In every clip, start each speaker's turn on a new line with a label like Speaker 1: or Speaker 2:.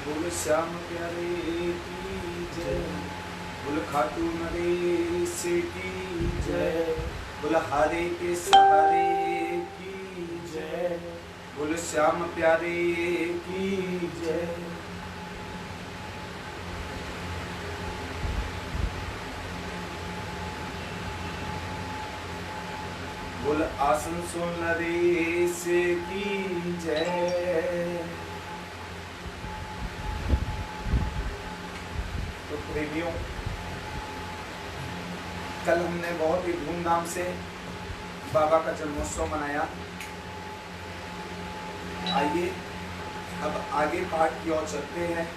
Speaker 1: बोल श्याम प्यारे की जय, बोल खाटू नरेश की जय, बोल हारे के सहारे की जय, बोल श्याम प्यारे की जय। बोल आसनसोल नरेश की जय। तो प्रेमियों, कल हमने बहुत ही धूमधाम से बाबा का जन्मोत्सव मनाया। आइए अब आगे पाठ की ओर चलते हैं,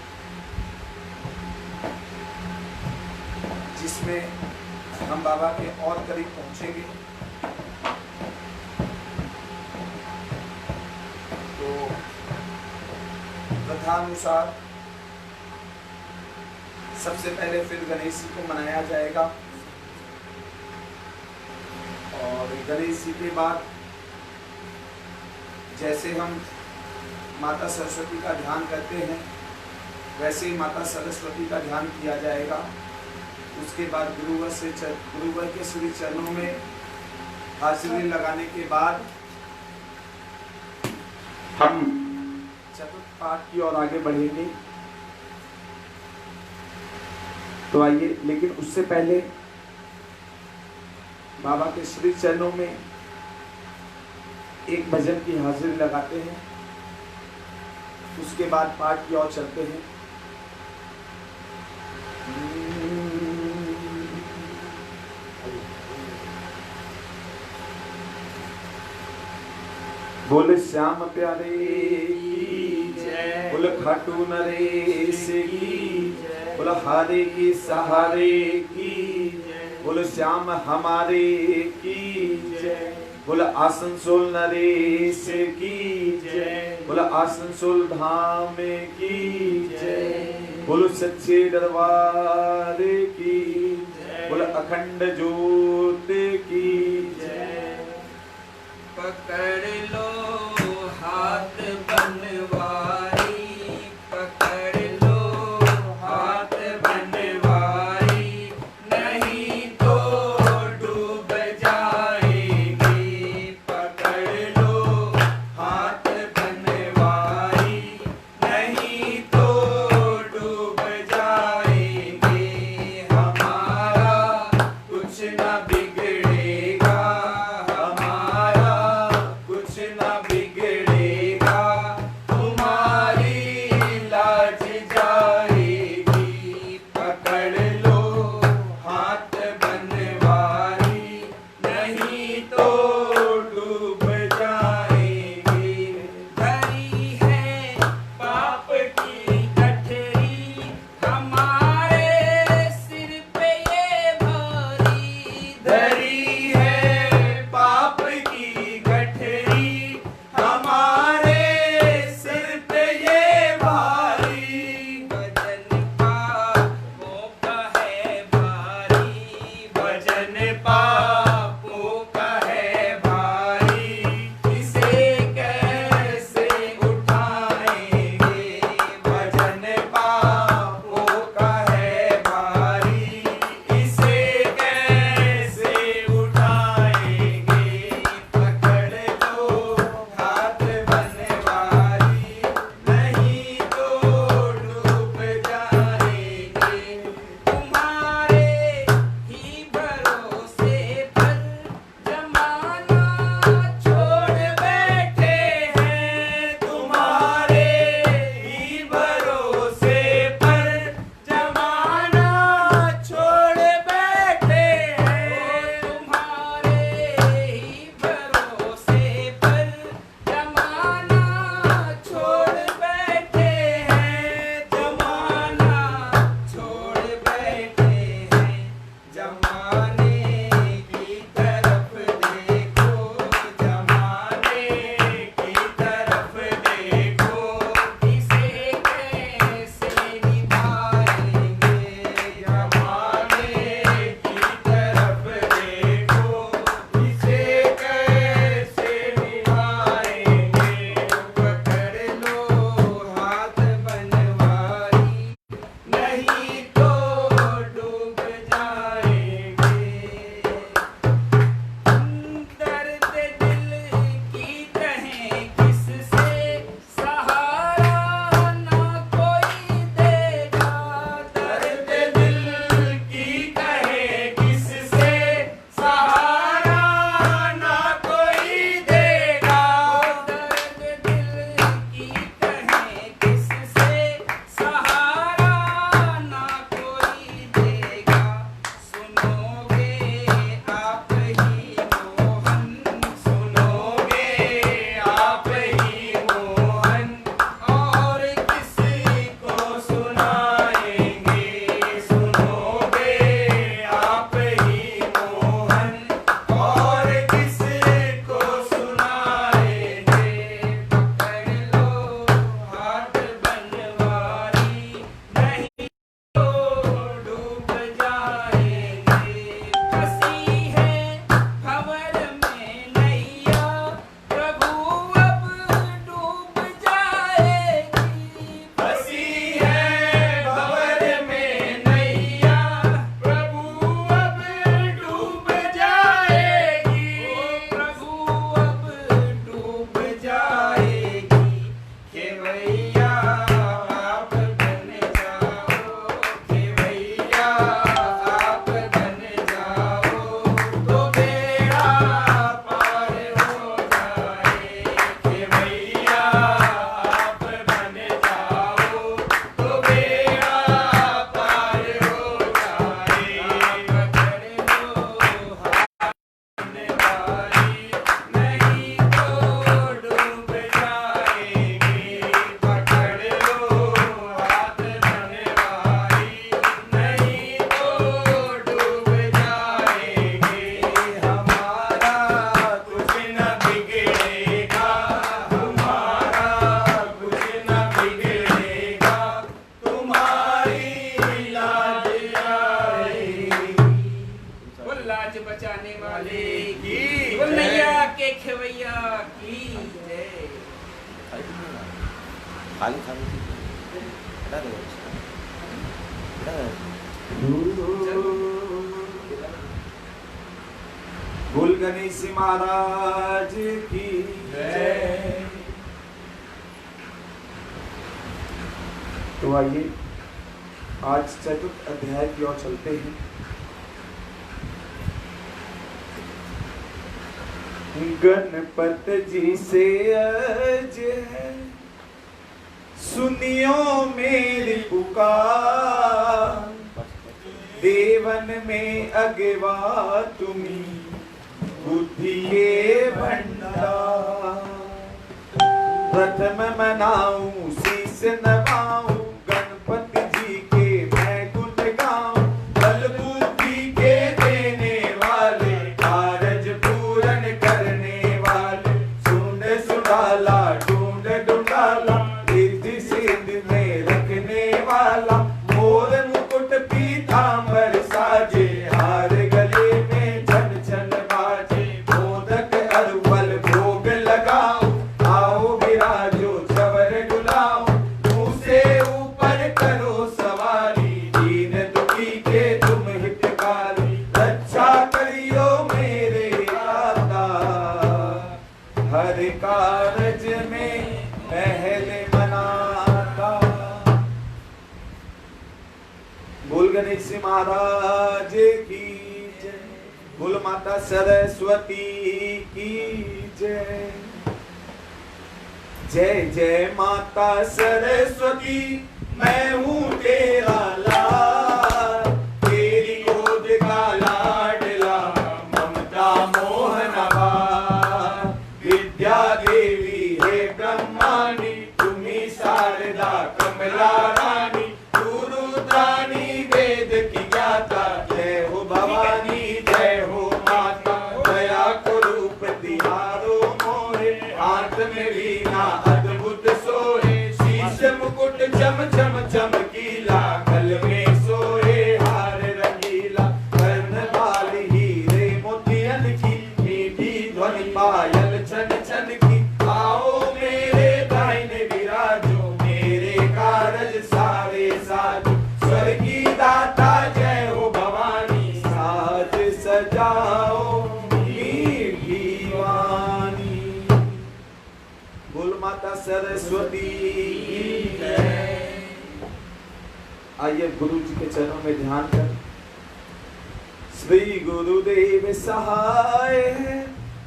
Speaker 1: जिसमें हम बाबा के और करीब पहुंचेंगे। तो प्रथानुसार सबसे पहले फिर गणेश जी को मनाया जाएगा, और गणेश जी के बाद जैसे हम माता सरस्वती का ध्यान करते हैं, वैसे ही माता सरस्वती का ध्यान किया जाएगा। उसके बाद गुरुवर के श्री चरणों में हाजिरी लगाने के बाद हम चतुर्थ पाठ की ओर आगे बढ़ेंगे। तो आइए, लेकिन उससे पहले बाबा के श्री चरणों में एक भजन की हाजिरी लगाते हैं, उसके बाद पाठ की ओर चलते हैं। बोले श्याम प्यारे की जय, बोले खाटू नरेश की जय, बोले हारे के सहारे की जय, बोले श्याम हमारे की जय, बोले आसनसोल नरेश की जय, बोले आसनसोल धाम की जय, बोलो सच्चे दरबार की जय, बोले अखंड ज्योत की जय।
Speaker 2: पकड़ लो हाथ बनवारी, पकड़ लो हाथ बनवारी, नहीं तो डूब जाएगी। पकड़ लो हाथ बनवारी, नहीं तो डूब जाएगी। हमारा कुछ न बिगड़ेगा, हमारा कुछ न बिगड़ेगा। खेवैया आप बन जाओ, खेवैया आप बन जाओ, तो बेड़ा पार हो जाए। खेवैया आप बन जाओ, तो बेड़ा पार हो जाए। पकड़ लो हाथ वाली, नहीं तो डूब जाएंगे। पकड़ लो हाथ वाली, नहीं तो डूब जाएंगे। हमारा कुछ न बिगड़ेगा, हमारा कुछ न बिगड़ेगा, तुम्हारी लाज आएगी। बोल लाज बचाने वाले की, बोल नैया के खेवैया की जय।
Speaker 3: खाली खाली हटा दो
Speaker 1: बोल गणेश महाराज की जय। तो आइए आज चतुर्थ अध्याय की ओर चलते हैं। गणपत जी से अर्ज है, सुनियो मेरी पुकार। देवन में अगवा तुम्ही, बुद्धि के भंडार। प्रथम मनाऊं शीस नवाऊं, गणपति जी के मैं गुण गाऊं। बल बुद्धि के देने वाले, कारज पूरन करने वाले। सुन सुडाला ढूंढ ढूंढाला, रिद्धि सिद्धि में रखने वाला। मोर मुकुट पीतांबर साजे, हार गले में छन छन बाजे। मोदक अरवल भोग लगाओ, आओ विराजो चवर डुलाओ। मुँह से ऊपर करो सवारी, दीन दुखी के तुम हितकारी। रक्षा करियो मेरे दाता, हर कारज में पहले मनाता। बोल गणेश महाराज की जय। बोल माता सरस्वती की जय। जय जय माता सरस्वती, मैं हूँ तेरा लाल। तेरी गोद का लाडला, ममता मोहनवा। विद्या देवी है ब्रह्मानी, तुम्ही शारदा कमला रानी। तू रुद्राणी वेद की ज्ञाता, जय हो भवानी जय हो माता। दया को रूप तिहारो मोरे, हाथ में वीणा अद्भुत सोहे। शीश मुकुट चम चम चमकीला, गल में सोहे हार रंगीला। कर्ण बाल हीरे मोतियन की, मीठी ध्वनि पायल छन छन की। आओ मेरे दाहिने विराजो, मेरे कारज सारे साजो। स्वर्ग की दाता जय हो भवानी, साज सजाओ मीठी वाणी। बोल माता सरस्वती की जय। आइए गुरु जी के चरणों में ध्यान कर। श्री गुरुदेव सहाय है,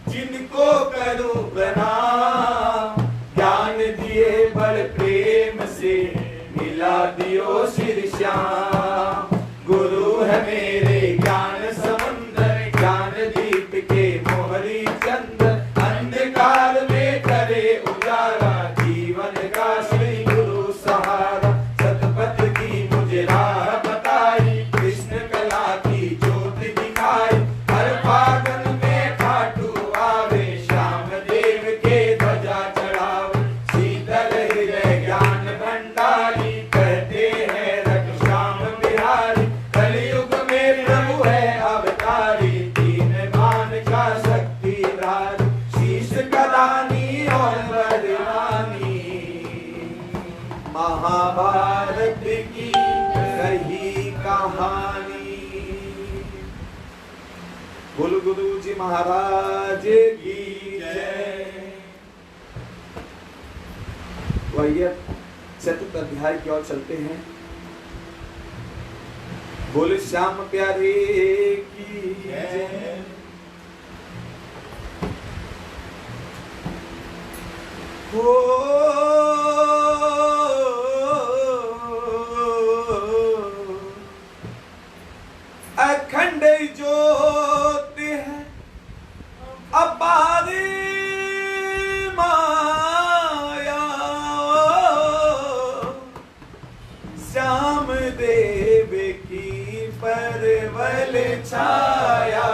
Speaker 1: जिनको करूं प्रणाम। ज्ञान दिए बड़ प्रेम से, मिला दियो श्री श्याम। गुरु है मेरे ज्ञान समुंदर, ज्ञान दीप के मोहरी चंद्र। अंधकार में करे उजाला, जीवन का श्री गुरु सहारा। सतपथ की मुझे राह बताई, कृष्ण कला की ज्योत दिखाई। हर फागुन में खाटू आवे, श्याम देव के ध्वजा चढ़ावे। शीतल हृदय ज्ञान भंडारी, कहते हैं रघु श्याम बिहारी। कलयुग में प्रभु है अवतारी, तीन मान का शक्तिधारी। शीश कलानी और बरदानी, महाभारत की कही कहानी। बोल गुरु जी महाराज की जय। वही चतुर्थ अध्याय की ओर चलते हैं। बोले श्याम प्यारे की जय। हो अखंड ज्योत है अपार माया, श्याम देव की परवल छाया।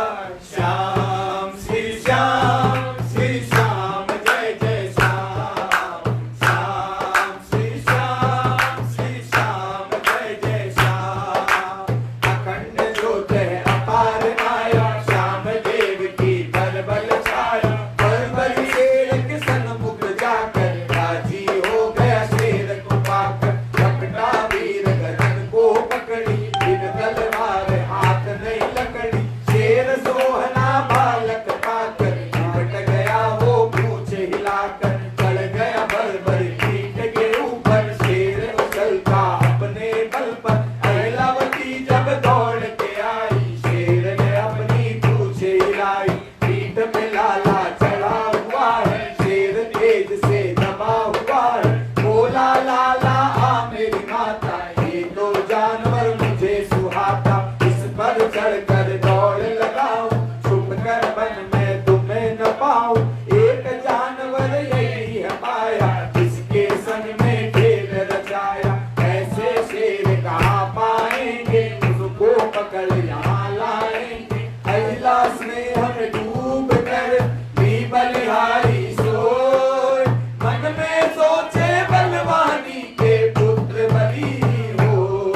Speaker 1: श्याम श्री श्याम श्री श्याम जय जय श्याम, श्याम श्री श्याम श्री श्याम जय जय श्याम। अखंड ज्योत है अपार माया, श्याम देव की परवल छाया। परवल शेर के सन्मुख जाकर राजी हो गया शेर को पाकर। लपटा वीर गदन को पकड़ी, बिन तलवार हाथ नहीं लकड़ी। शेर सोहना बालक पाकर निपट गया वो पूछ हिलाकर। चढ़ गया बर्बर पीठ के ऊपर, शेर उछलता अपने बल पर। अहिलावती जब दौड़ के आई, शेर ने अपनी पूछ हिलाई। पीठ पे लाला चढ़ा हुआ है, शेर तेज से दबा हुआ है। बोला लाला आ मेरी माता, ये तो जानवर मुझे सुहाता। इस पर चढ़कर दौड़ लगाऊं, छुप कर वन में तुम्हें न पाऊं। एक जानवर यही है पाया, जिसके संग में खेल रचाया। ऐसे शेर कहाँ पाएंगे, उसको पकड़ यहाँ लाएंगे। अहिला स्नेह में डूब कर भी बलिहारी सोए। मन में सोचे बलवानी के पुत्र बलि हो।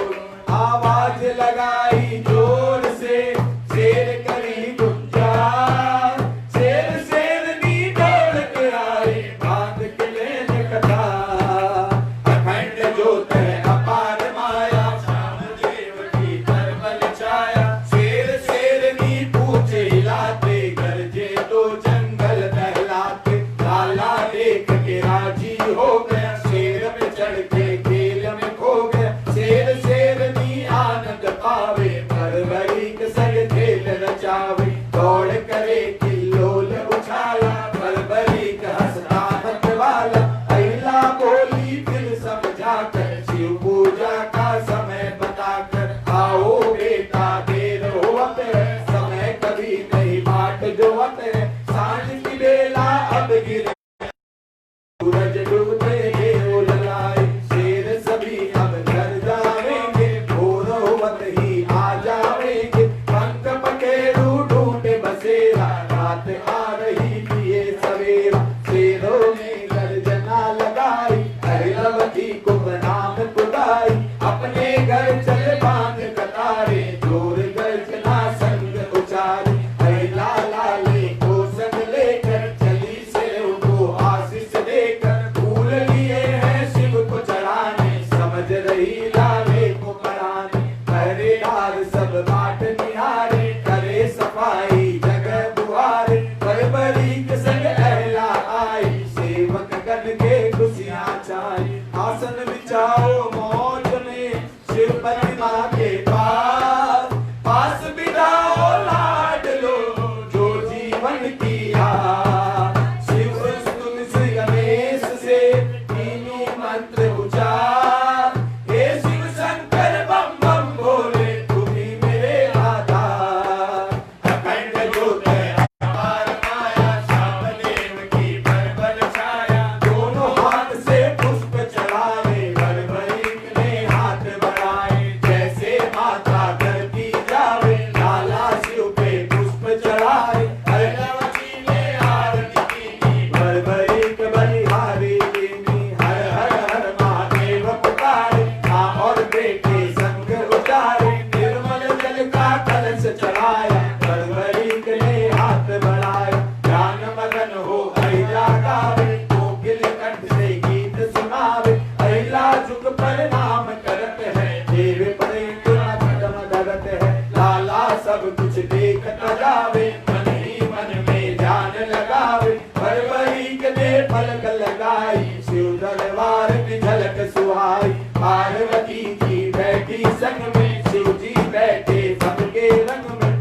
Speaker 1: आवाज लगाई जोर से, शेर करी गुंजार। शेर शेरनी दौड़ के आए, बांध के लेने कतार। अखंड ज्योत है अपार माया, श्याम देव की परवल छाया। शेर शेरनी पूछ हिलाते, गरजे तो जंगल दहलाते। लाला देख के राजी हो गया, शेर पे चढ़ के खेल में खो गया। शेर शेरनी आनंद पावे, परवरी के संग खेल रचावे। दौड़ करे किल्लोल उछाला, परवरी का हंसता मत वाला। अहिला बोली फिर समझा कर, शिव पूजा का समय बताकर। आओ बेटा देर होवत है, समय कभी नहीं बाट जोवत है। सांझ की बेला अब गिरे, सूरज डूबते देव ललाए। शेर सभी अब घर जाएंगे, भोर होवत ही आ जाएंगे। पंख पखेरु ढूंढे बसेरा, रात आ रही थी ये सवेरा। शेरों ने गर्जना लगाई, अहिलावती को प्रणाम पुगाई। अपने घर चले बांध कतारे, जोर गर्जना संग उचारी। अहिला लाले को संग लेकर चली शेरों को आशीष देकर। फूल लिए हैं शिव को चढ़ाने, समझ रही लाले को पढ़ाने। पहरेदार सब बाट निहारे, करे सफाई जगह बुहारे। परवरी के संग अहिला आई, सेवक गण के खुशियां छाई। आसन बिछाओ मौज में, शिव प्रतिमा के पास। पास बिठाओ लाड लो, जो जीवन की आस। शिव स्तुति श्री गणेश से तीनों मंत्र उचार। हे शिव शंकर बम बम भोले, तुम ही मेरे आधार। अखंड ज्योत है अपार माया, श्याम देव की परवल छाया। दोनों हाथ से पुष्प चढ़ाए, परवरी ने हाथ बढ़ाए। जैसे माता करती जावे, लाला शिव पे पुष्प चढ़ाए। अहिलावती ने आरती की, परवरी के बलिहारी लीनी। हर हर हर महादेव पुकारे, माँ और बेटे संग उतारे। निर्मल जल का कलश चढ़ाया, परवरी ने हाथ बढ़ाया। ध्यान मगन हो अहिला गावे, कोकिल कंठ से गीत सुनावे। अहिला झुक प्रणाम करत है, देव पड़े कदम धरत है। लाला सब कुछ देखता जावे, मन ही मन में ध्यान लगावे। परवरी के दे पलक लगाई, शिव दरबार की झलक सुहा। सुहाई। पार्वती जी बैठी संग में, शिव जी बैठे सबके रंग में।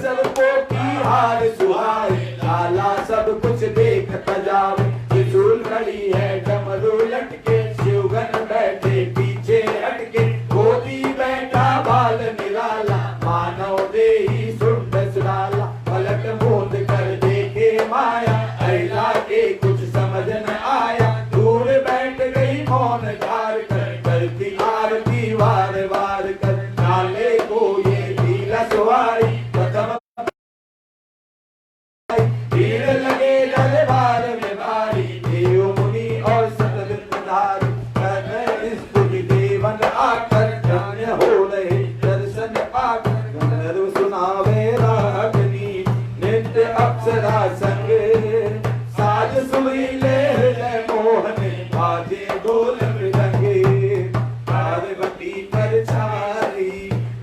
Speaker 1: सबको की हार सुहाई, लाला सब कुछ देखता जावे। त्रिशूल खड़ी है डमरू लटके, शिवगन बैठे पीछे हटके। गोदी बैठा बाल निराला, मानव देही सुंड सुराला। पलक मूंद कर देखे माया, अहिला के कुछ समझ न आया। दूर बैठ गई मौन धार कर, करती आरती वार वार कर। नाले को ये लीला सुहाई, प्रथम भीड़ लगे दरबार में भारी। देव मुनि और सतधारी कर रहे स्तुति देवन आकर। धन्य हो रहे दर्शन पाकर, गंधर्व सुनावे रागनी। नित्य अप्सरा संग साज सुरीले हृदय मोहन। बाजे ढोल मृदंगे, पार्वती पर छारी।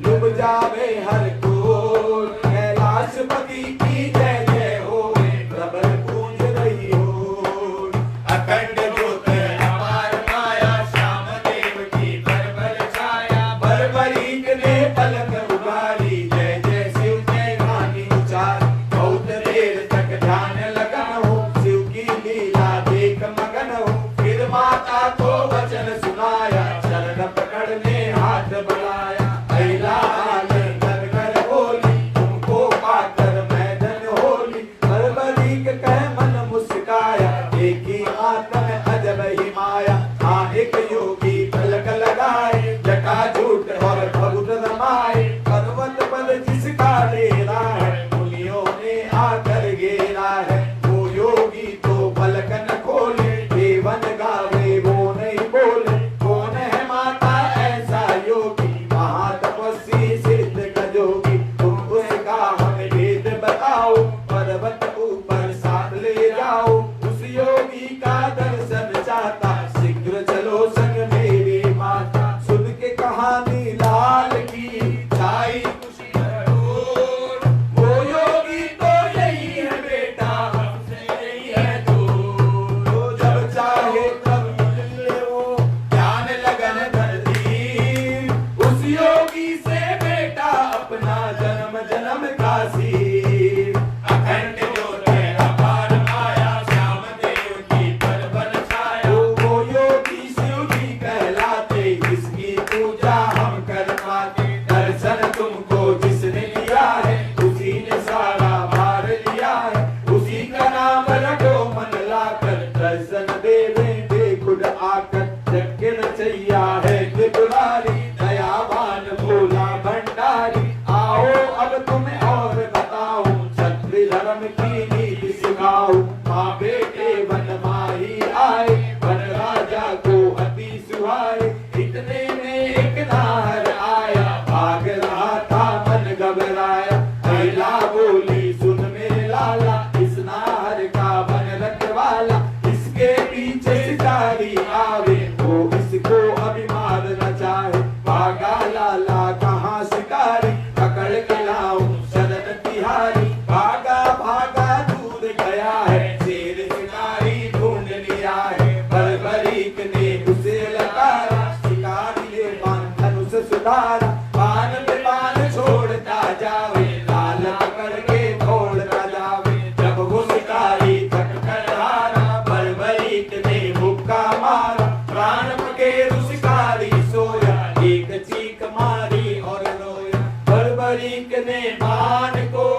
Speaker 1: लुभ जावे हर कोर, कैलाशपति की जय जय हो। प्रबल गूंज रही हो, अखंड ज्योत अपार माया। श्याम देव की बरबर छाया, बरबरीक ने पलक उगारी। जय जय शिव जय गानी उचार, बहुत देर तक ध्यान लगन हो। शिव की लीला देख मगन हो, फिर माता को वचन सुनाया। शरण पकड़ने हाथ बढ़ाया, अहिला आलिंगन कर बोली। तुमको पाकर मैं धन होली, बरबरीक कह मन मुस्काया। देखी माता में अजब ही माया, हाँ एक योगी पलक लगाए। जटा झूठ और भगुत रमाए, पर्वत पर जिसका डेरा है। मुनियों ने आकर घेरा है, वो योगी तो पलक न खोले। देवन गावे वो नहीं बोले, कौन है माता ऐसा योगी। महातपस्वी सिद्ध का जोगी, तुम उसका हमें भेद बताओ। पर्वत ऊपर साथ ले जाओ, उस योगी का दर्शन चाहता। शीघ्र चलो संग मेरी माता, सुन के कहानी लाल की। छाई खुशी ढोर, वो योगी तो यही है बेटा, हमसे यही है दूर। तो जब चाहे तब मिले वो, ज्ञान लगन धर दी। उस योगी से बेटा अपना जन्म जन्म का सीर। अखंड ज्योत अपार माया, श्याम देव की बरबर छाया। वो योगी शिव जी कहलाते, जिसकी पूजा हम कर पाते। दर्शन तुमको जिसने दिया है, उसी ने सारा भार लिया है। उसी का नाम रखो मन लाकर, दर्शन देवे खुद आकर। जग के रचैया है त्रिपुरारी, दयावान भोला भंडारी। आओ अब तुम्हें और बताऊं, क्षत्रिय धर्म की नीति सिखाऊं। माँ बेटे वन माही आए, वन राजा को अति सुहाए। इतने में एक नार आया, भाग रहा था मन घबराया। अहिला बोली सुन मेरे लाला, इस नार का बन रखवाला। इसके पीछे शिकारी आवे, वो इसको अभी मार न चाहे। भागा लाला कहाँ शिकारी, पकड़ के लाऊं शरण तिहारी। भागा भागा दूर गया है, शेर शिकारी ढूंढ लिया है। बरबरीक ने उसे लतारा, शिकारी ले बाण धनुष सुधारा। बाण पे बाण छोड़ता जावे, लाल पकड़ के छोड़ता जावे। जब वो शिकारी थक कर हारा, बरबरीक ने मुक्का मारा। प्राण पखेरु शिकारी सोया, एक चीख मारी और रोया। बरबरीक ने बाण को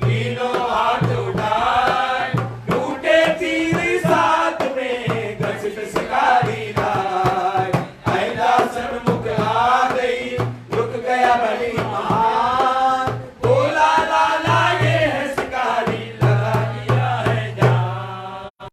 Speaker 1: लीनो हाथ उठाए, टूटे तीर साथ में घसीट शिकारी लाए। अहिला सन्मुख आ गई, रुक गया बलि महान। बोला लाला ये है शिकारी, लगा दिया है जान।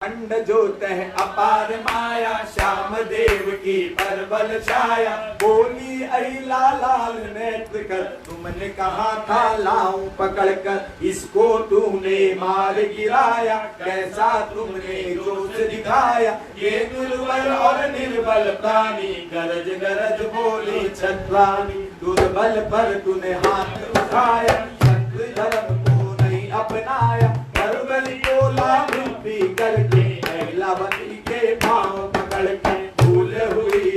Speaker 1: खंड जोत है अपार माया, श्याम देव की परबल छाया। बोली अहिला लाल नेत्र कर, तुमने कहा था लाऊं पकड़ कर। इसको तूने मार गिराया, कैसा तुमने जोश दिखाया। ये दुर्बल और निर्बल प्राणी, गरज गरज बोली छत्रानी। दुर्बल पर तूने हाथ उठाया, क्षत्रिय धर्म को नहीं अपनाया। बरबली बोला मृत्यु करके, अहिलावती के पांव पकड़ के। भूल हुई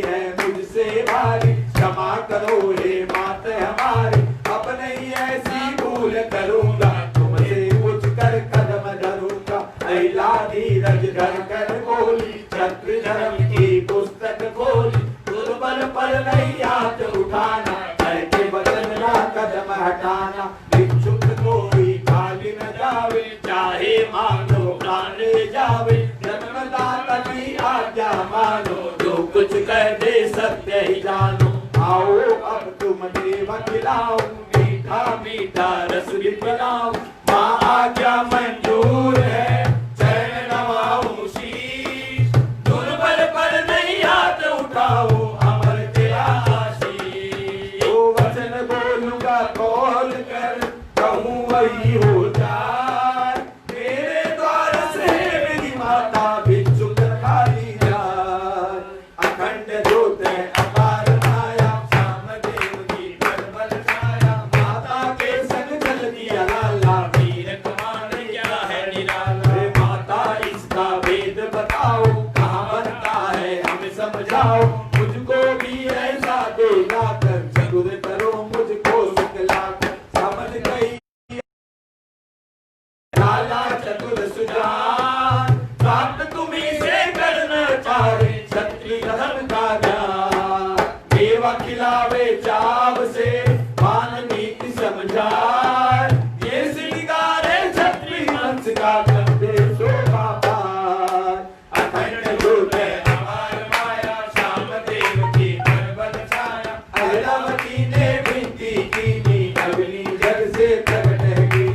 Speaker 1: पर नहीं हाथ उठाना, करके वचन ना कदम हटाना। भिक्षुक कोई खाली न जावे, चाहे मांगो प्राण जावे। जन्मदाता की आज्ञा मानो, जो कुछ कह दे सत्य ही जानो। आओ अब तुम देव खिलाओ, मीठा मीठा रस भी पिलाओ। माँ आज्ञा मंजूर है, चरण नवाऊं शीश। दुर्बल पर नहीं हाथ उठाओ, अमर तेरा आशीष। जो वचन बोलूंगा खोल कर, कहूँ वही हो जाए। तेरे द्वार से मेरी माता भिक्षुक खाली जाए। अखंड ज्योत है अपार माया, श्याम देव की परबल छाया। माता के संग चल दिया लाला, वीर कमान क्या है निराला। हे माता इसका वेद बताओ, कहाँ बनता है हमें समझाओ। मुझको भी ऐसा देना कर, चतुर करो मुझको सिखला कर। समझ गई लाला चतुर सुजान, प्राप्त तुम्हीं से करना चाहे क्षत्रिय धर्म का ज्ञान। देवा खिलावे चाव से, मान नीति समझाए। ये सिंगारे क्षत्रिय वंश का कंधे शोभा पाए। अखंड ज्योत है अपार माया, श्याम देव की परबल छाया। अहिरावती ने विनती कीनी, अग्नि जग से प्रकट की।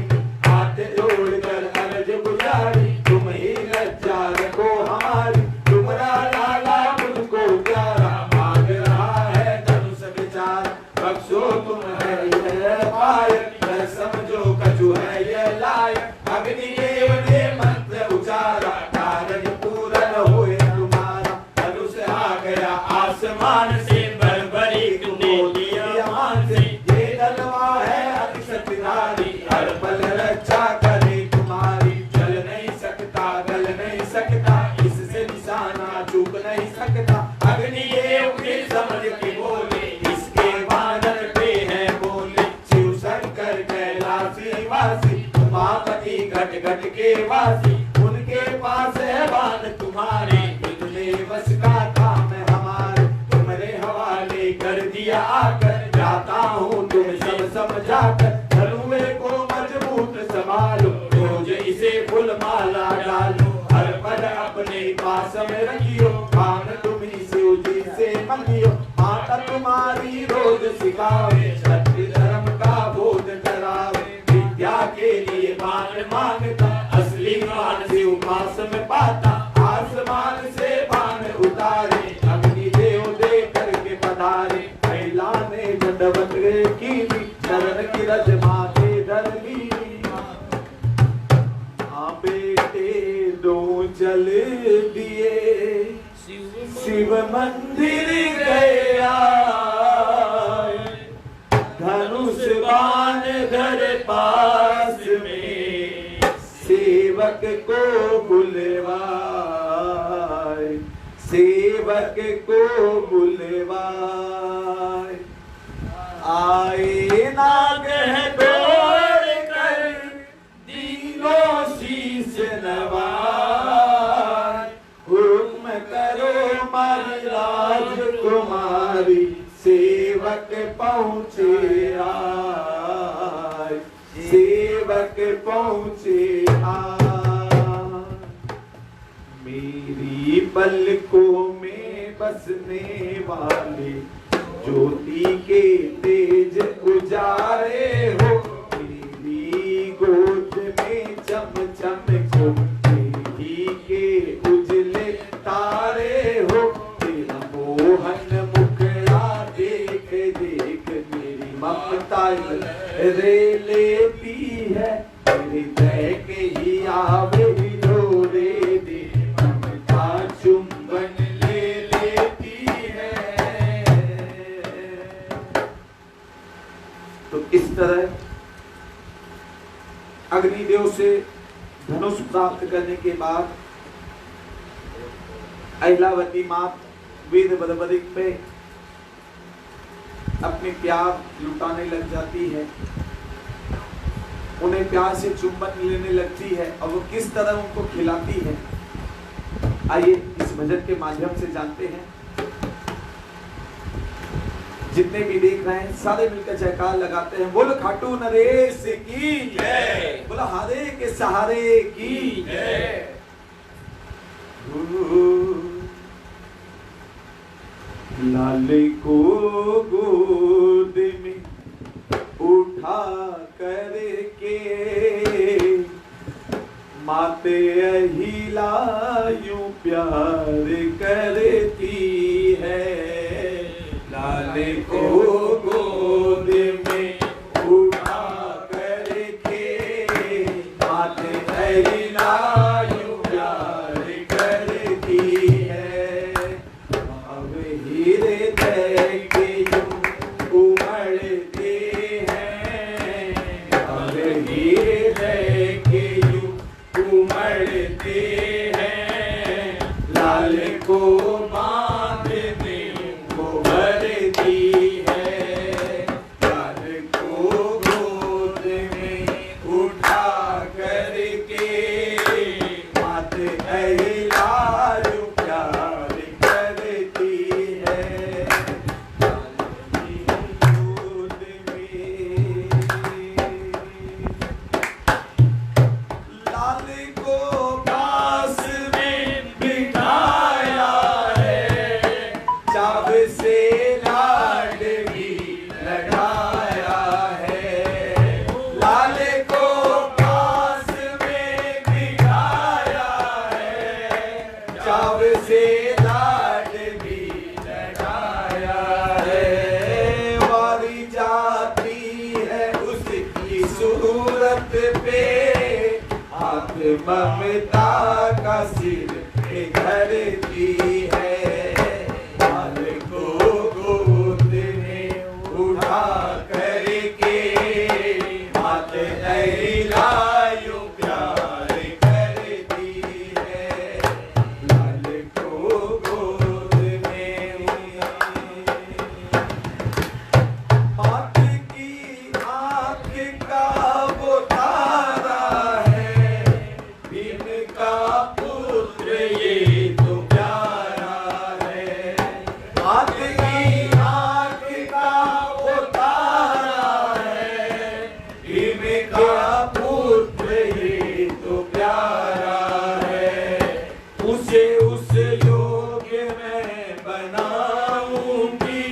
Speaker 1: हाथ जोड़कर अर्ज गुजारी, तुम ही लज्जा रखो हमारी। तुम्हारा लाला मुझको प्यारा, मांग रहा है धनुष विचार। बख्शो तुम है यह पायक, न समझो कछु है यह लायक। अग्निदेव ने मंत्र उचारा, कार्य पूर्ण होए तुम्हारा। धनुष आ गया आसमान से, बरबरी तुमने लिया मान से। ये तलवा है अति शक्तिशाली, हर पल रक्षा करे तुम्हारी। चल नहीं सकता गल नहीं सकता, इससे निशाना चूक नहीं सकता। अग्निदेव के समझ के बोले, इसके वानर पे है बोले। शिव शंकर कैलाशी वासी, उमापति घट घट के वासी। उनके पास है बाण तुम्हारे, इतने बस का काम है हमारे। तुम्हारे हवाले कर दिया आकर, जाता हूँ तुम सब समझाकर। धनुए को मजबूत संभालो, रोज इसे फूल माला डालो। हर पल अपने पास में रखियो, बाण तुम्हीं शिव जी से मंगियो। माता तुम्हारी रोज सिखावे, क्षत्रिय धर्म का बोध करावे। विद्या के लिए बाण मांगता, असली बाण शिव पास में पाता। आसमान से बाण उतारे, अग्निदेव दे करके पधारे। महिला ने दंडवत की, शरण की रज माथे धर ली। हाँ बेटे दो जल दिए, शिव मंदिर गया। धनुष बाण घर पास में, सेवक को बुलवाए। सेवक को बुलवाए। आए नागह दौड़ कर, दीनों शीश नवाए। हुक्म करो मारी राजकुमारी, सेवक पहुँचे आए। सेवक पहुँचे आए। मेरी पलकों में बसने वाले, ज्योति के तेज उजारे हो। मेरी गोद में चम चम को, मेरी के उजले तारे हो। तेरा मोहन मुखड़ा देख देख, मेरी ममता रे लेती है। हृदय के ही आवे ढोरे दे, ममता चुंबन ले लेती है। तो इस तरह अग्निदेव से धनुष प्राप्त करने के बाद अहिलावती मां वेद बदबदिक पे अपने प्यार लुटाने लग जाती है। उन्हें प्यार से चुंबन लेने लगती है और वो किस तरह उनको खिलाती है, आइए इस भजन के माध्यम से जानते हैं। जितने भी देख रहे हैं सारे मिलकर जयकार लगाते हैं। बोल खाटू नरेश की जय, बोला हारे के सहारे की जय। लाल को गोद में उठा करके माते अहिला यूं प्यार करती है। लाल को गोद में उठा करके माते अहिला यूं प्यार करती है। अब हृदय के यूं उमड़ते हैं, अब हृदय के यूं उमड़ते हैं। लाल को बांध में वो भरती है। लाल को गोद में उठा करके मात अहिला यूं प्यार करती है। लाल की गोद में लाल को पास में बिठाया है, चाव से लाड भी लगाया है। लाल को पास में बिठाया है, चाव से लाड भी लगाया है। वारी जाती है उसकी सूरत पे, हाथ ममता का सिर पे धरती है। लाल को गोद में उठा करके मात अहिला यूं प्यार करती है। लाल को गोद में मात की आँख का वो तारा है, भीम का पुत्र ये तो प्यारा है। मात की आँख का वो तारा है, भीम का पुत्र ये तो प्यारा है। उसे उस योग्य मैं बनाऊंगी,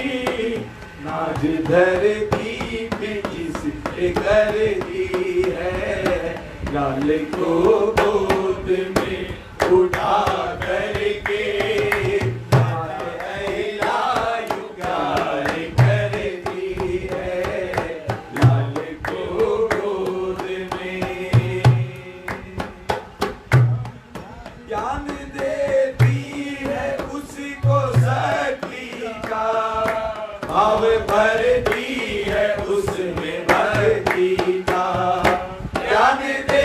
Speaker 1: नाज धरती पे जिसने कर दी है। लाल को गोद में उठा करके मात अहिला यूं प्यार करती है। लाल को गोद में ज्ञान देती है उसको शक्ति का, भाव भरती है उसमें भक्ति का। ज्ञान दे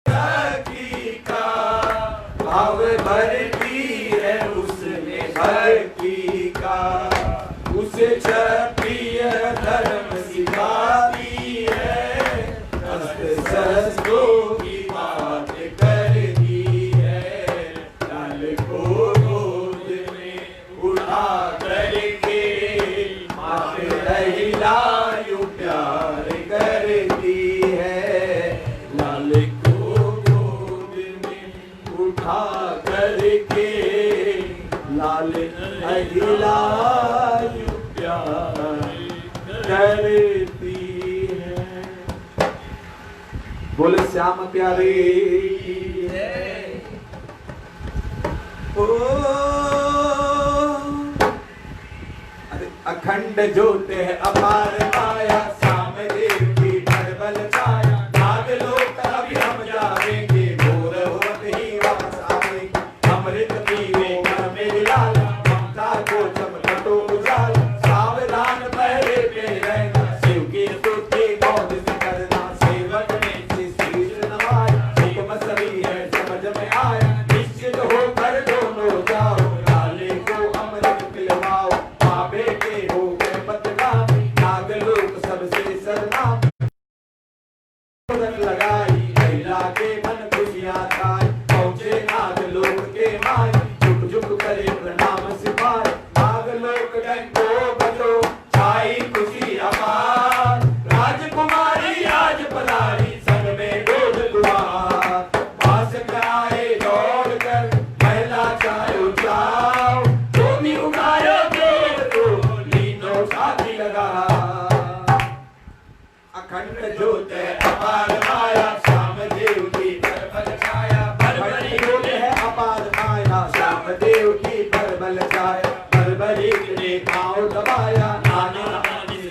Speaker 1: शक्ति का, भाव भरती है उसमें भक्ति का। उसे क्षत्रिय धर्म सिखाती है, अस्त्र शस्त्रों की बात करती है। लाल को गोद में उठा करके मात अहिला यूं प्यार करती है। लाल को गोद में उठा करके लाल अहिला यूं प्यार करती है। बोले श्याम प्यारे की जय। ओ अरे अखंड ज्योत है अपार माया, श्याम देव की बल छाया। नाग लोक अभी हम जाएंगे, भोर होत ही वापस आएंगे। अमृत पीवे घर में लाल, ममता को चमकटो उजाला। सावधान पहरे पे रहना, शिव की स्तुति गौर से करना। सेवक में से शीश नवाया, हुक्म सभी है समझ में आया। निश्चित होकर दोनों जाओ, लाले को अमृत पिलवाओ। माँ बेटे हो गए बदनामी, नाग लोक सबसे पर बल छाया, बर्बरीक ने पाँव दबाया, नाना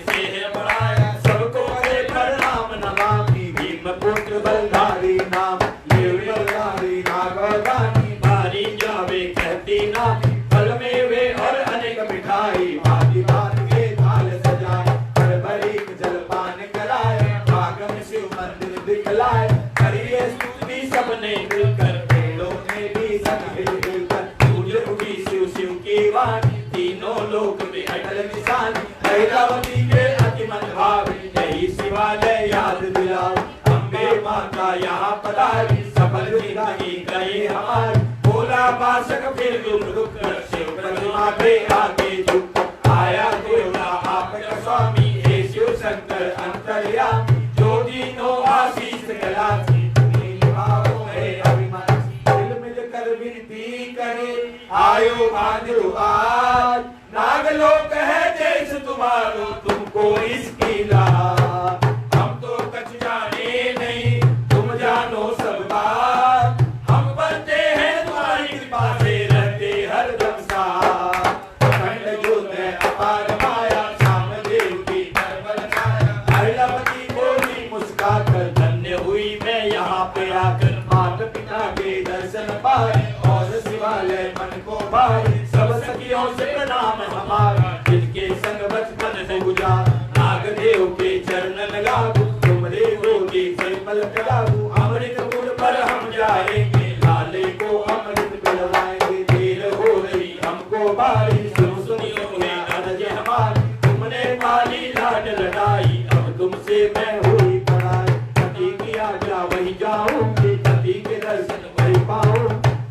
Speaker 1: से है बढ़ाया, सबको करे प्रणाम नमामि, भीम पुत्र बलधारी नाम, ये बलधारी नागवदानी, भारी जावे कहती नामी, फल मेवे और अनेक मिठाई, भांति भांति के थाल सजाए, बर्बरीक जलपान कराए, भाग में शिव मंदिर दिखलाए, करिए स्तुति सबने मिलकर, पेड़ों में भी सब मिल मिलकर, पूज उठी शिव शिव की वाणी, तीनों लोक में अटल निशान, ऐरावती के अति मन भावे, यही शिवालय याद दिलाओ, अम्बे माता यहाँ पधारी, सफल जिंदगी गई हमारी, बोला बासक फिर रुक कर, शिव प्रतिमा पे आगे झुक, आया देवता आपका स्वामी, हे शिव शंकर अंतर्यामी, जो दीनों आशीष गलाती, तुम्हें निभाओ है अभिमान, दिल मिलकर विनती करे, आयो बांधो आज, नागलोक है देश तुम्हारो, तुमको इसकी लाज, हम तो कछ जाने नहीं, तुम जानो सब बात, हम बनते हैं तुम्हारी कृपा से, रहते हरदम साथ, अखंड ज्योत है अपार माया, श्याम देव की करबल छाया, ऐरावती बोली मुस्कुराकर, धन्य हुई मैं यहाँ पे आकर, माता पिता के दर्शन पाए, और शिवालय मन को भाए, सब सखियों से प्रणाम हमारा, जिनके संग बचपन से गुजार, नागदेव के चरण लगाओ, तुमरे गोदी से पलक लागू, अमृत कुल पर हम जाएंगे, लाले को अमृत पिलवाएंगे, देर हो रही हमको बारी, सुनियो है अर्ज हमारी, तुमने पाली लाड लड़ाई, अब तुमसे मैं हुई पढ़ाई, पति की आज्ञा वही जाऊंगी, पति के दर्शन वही पाऊं,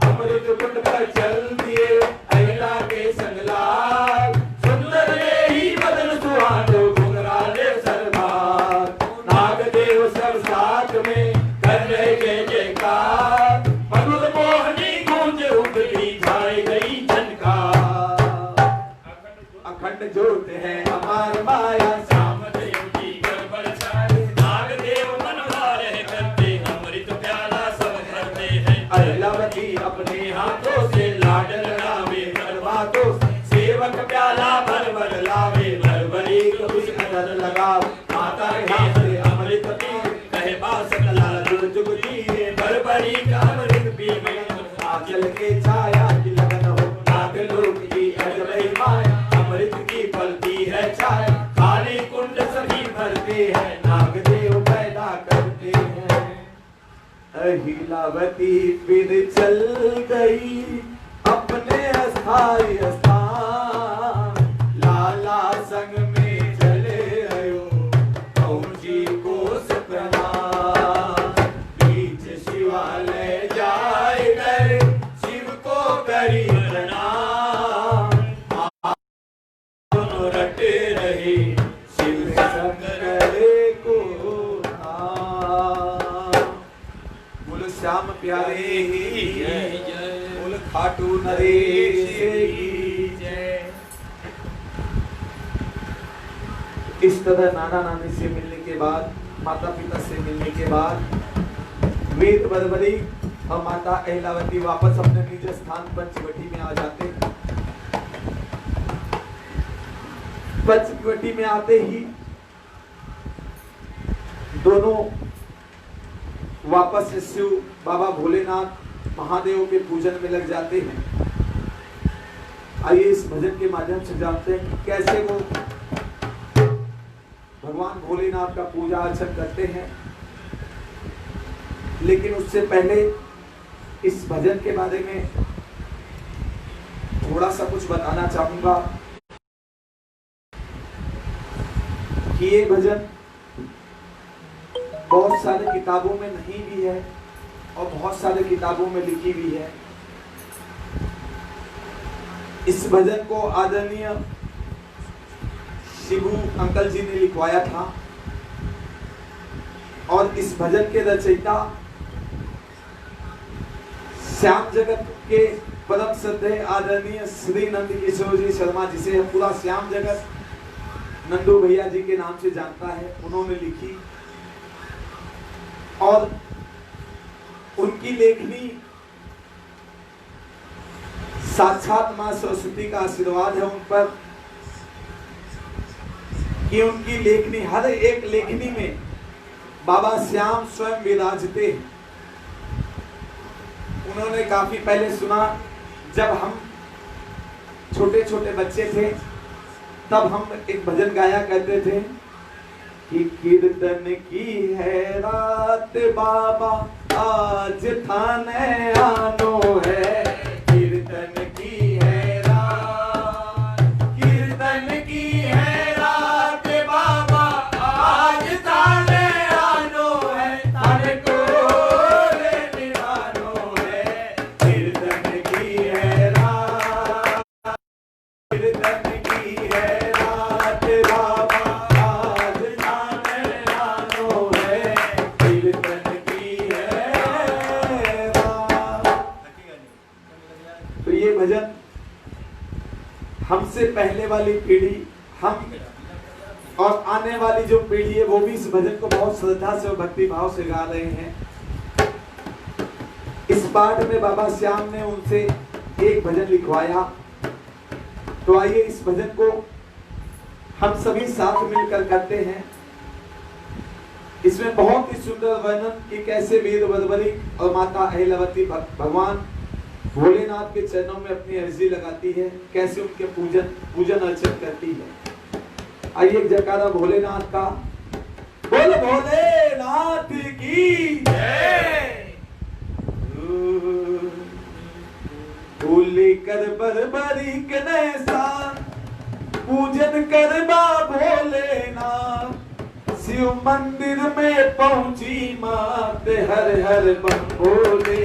Speaker 1: अमृत कुंड पर चल दिए अहिला के संग लाल, सुंदर ही बदन सुहानो, घुंघराले सरदार, नागदेव सब साथ में कर रहे जय जयकार, मधुर मोहनी गूंज उठती छाई गई झनकार, अखंड ज्योत है हमार माया, श्याम देव की करबल छाए, नागदेव मनवार है करते, अमृत प्याला सब भरते हैं, ऐरावती अपने हाथों से लाड लड़ावे, बर्बादों सेवक प्याला भर भर लावे, बर्बरीक उस नजर लगाओ, माता के हाथ से अमृत पी, कहे बासक लाल जुग जुग जिए, बर्बरीक अमृत पी में, आंचल के छाया की लगन हो, नागलोक की अजबही माया, अमृत की फलती है छाया, खाली कुंड सभी भरते हैं, नागदेव पैदा करते हैं, अहिलावती फिर चल गई अपने अस्थाई स्थान, लाला संग में चले आयो, पहुंची कोस प्रणाम, बीच शिवालय जाए कर, शिव को करी प्रणाम, दोनों रटे रहे, शिव शंकर को नाम, बोलो श्याम प्यारे ही बोल खाटू नरेश की जय। इस तरह नाना नानी से मिलने के बाद, माता पिता से मिलने के बाद, वेद बर्बरी और माता अहिलावती वापस अपने निज स्थान पंचवटी में आ जाते हैं। पंचवटी में आते ही दोनों वापस शिव बाबा भोलेनाथ महादेव के पूजन में लग जाते हैं। आइए इस भजन के माध्यम से जानते हैं कि कैसे वो भगवान भोलेनाथ का पूजा अर्चन करते हैं। लेकिन उससे पहले इस भजन के बारे में थोड़ा सा कुछ बताना चाहूंगा कि ये भजन बहुत सारे किताबों में नहीं भी है और बहुत सारे किताबों में लिखी भी है। इस भजन को आदरणीय शिबू अंकल जी ने लिखवाया था और इस भजन के रचयिता श्याम जगत के परम श्रद्धेय आदरणीय श्री नंद किशोर जी शर्मा, जिसे पूरा श्याम जगत नंदू भैया जी के नाम से जानता है, उन्होंने लिखी। और उनकी लेखनी साक्षात मां सरस्वती का आशीर्वाद है उन पर कि उनकी लेखनी, हर एक लेखनी में बाबा श्याम स्वयं विराजते। उन्होंने काफी पहले सुना, जब हम छोटे छोटे बच्चे थे तब हम एक भजन गाया करते थे कि कीर्तन की है रात बाबा आज थाने आनो है, कीर्तन की है रात, कीर्तन की है रात बाबा आज थाने आनो है, थाने को लेने आनो है, कीर्तन की है रात, कीर्तन की है रात बाबा आज थाने आनो है, कीर्तन की है रात। तो ये भजन हमसे पहले वाली पीढ़ी, हम और आने वाली जो पीढ़ी है वो भी इस भजन को बहुत श्रद्धा से और भक्ति भाव से गा रहे हैं। इस पाठ में बाबा श्याम ने उनसे एक भजन लिखवाया, तो आइए इस भजन को हम सभी साथ मिलकर करते हैं। इसमें बहुत ही सुंदर वर्णन कि कैसे वीर बर्बरी और माता अहिल्यावती भगवान भोलेनाथ के चरणों में अपनी अर्जी लगाती है, कैसे उनके पूजन अर्चन करती है। आइए एक जयकारा भोलेनाथ का, बोल भोलेनाथ की जय। भोले कर बर्बरी के नैसा पूजन करवा भोलेनाथ, शिव मंदिर में पहुंची मात हर हर बम भोले,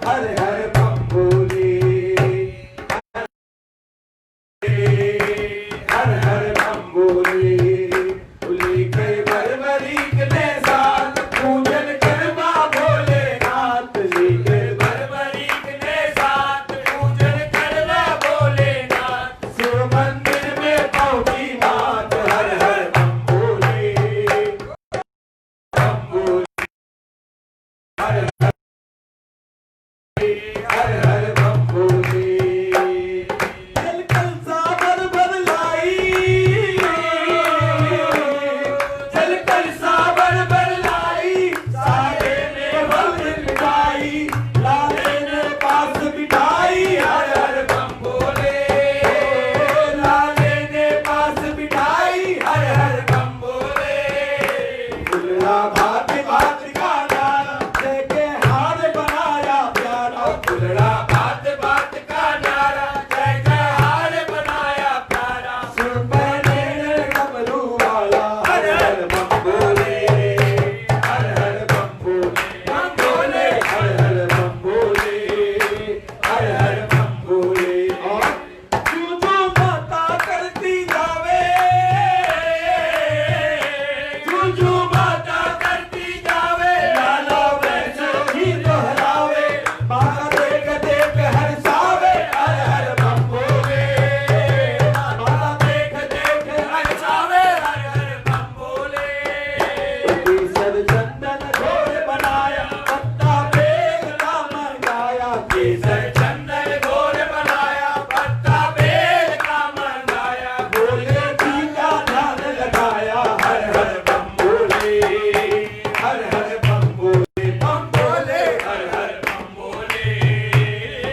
Speaker 1: हर हर बम भोले, हर हर बम भोले। भोले के बर्बरी के साथ पूजन करवा भोलेनाथ, लेके बर्बरी के साथ पूजन करवा भोलेनाथ, शिव मंदिर में पहुंची मात हर हर बम भोले, बम भोले, हर हर हर हर बम भोले। जल कलसा भर भर लाई, जल कलसा भर भर लाई, सारे ने भर मिठाई, लाले ने पास बिठाई, हर हर बम भोले, लाले ने पास बिठाई, हर हर बम भोले। फुलड़ा भात भात का नारा लेके हार बनाया प्यारा, फुलड़ा भात भात का नारा जय जय हार बनाया प्यारा, सुर पहने ने डमरू वाला, हर हर बम भोले, हर हर बम भोले, हर हर बम भोले, हर हर बम भोले। और जो जो माता करती जावे, जो जो माता करती जावे, लाला वैसे ही दोहरावे, माता देख देख हर्षावे, हर हर बम भोले, माता देख देख हर्षावे, हर हर बम भोले। केसर चंदन घोर बनाया, पत्ता बेल का मंगाया, केसर चंदन घोर बनाया, पत्ता बेल का मंगाया, भोले जी का ध्यान लगाया, हर हर बम भोले, हर हर बम भोले, बम भोले, हर हर बम भोले,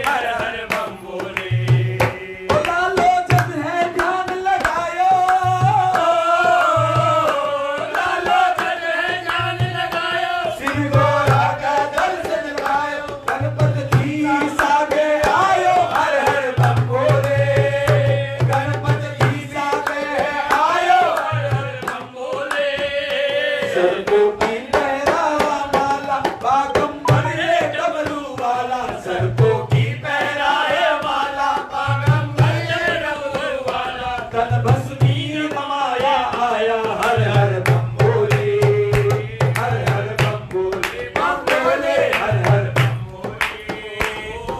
Speaker 1: हर हर बम भोले। ओ लालो जब है ध्यान लगायो, लालो जब है ध्यान लगायो, शिव गोरा का दर्शन लगायो, गणपति जी सागे आयो, हर हर बम भोले, गणपति जी सागे आयो, हर हर बम भोले। सरकों की पहरावा माला, बागंबर ये डमरू वाला, सरकों की पहराए माला, बागंबर ये डमरू वाला, तन भस्मी माया आया, हर हर बम भोले, हर हर बम भोले, बम भोले, हर हर बम भोले,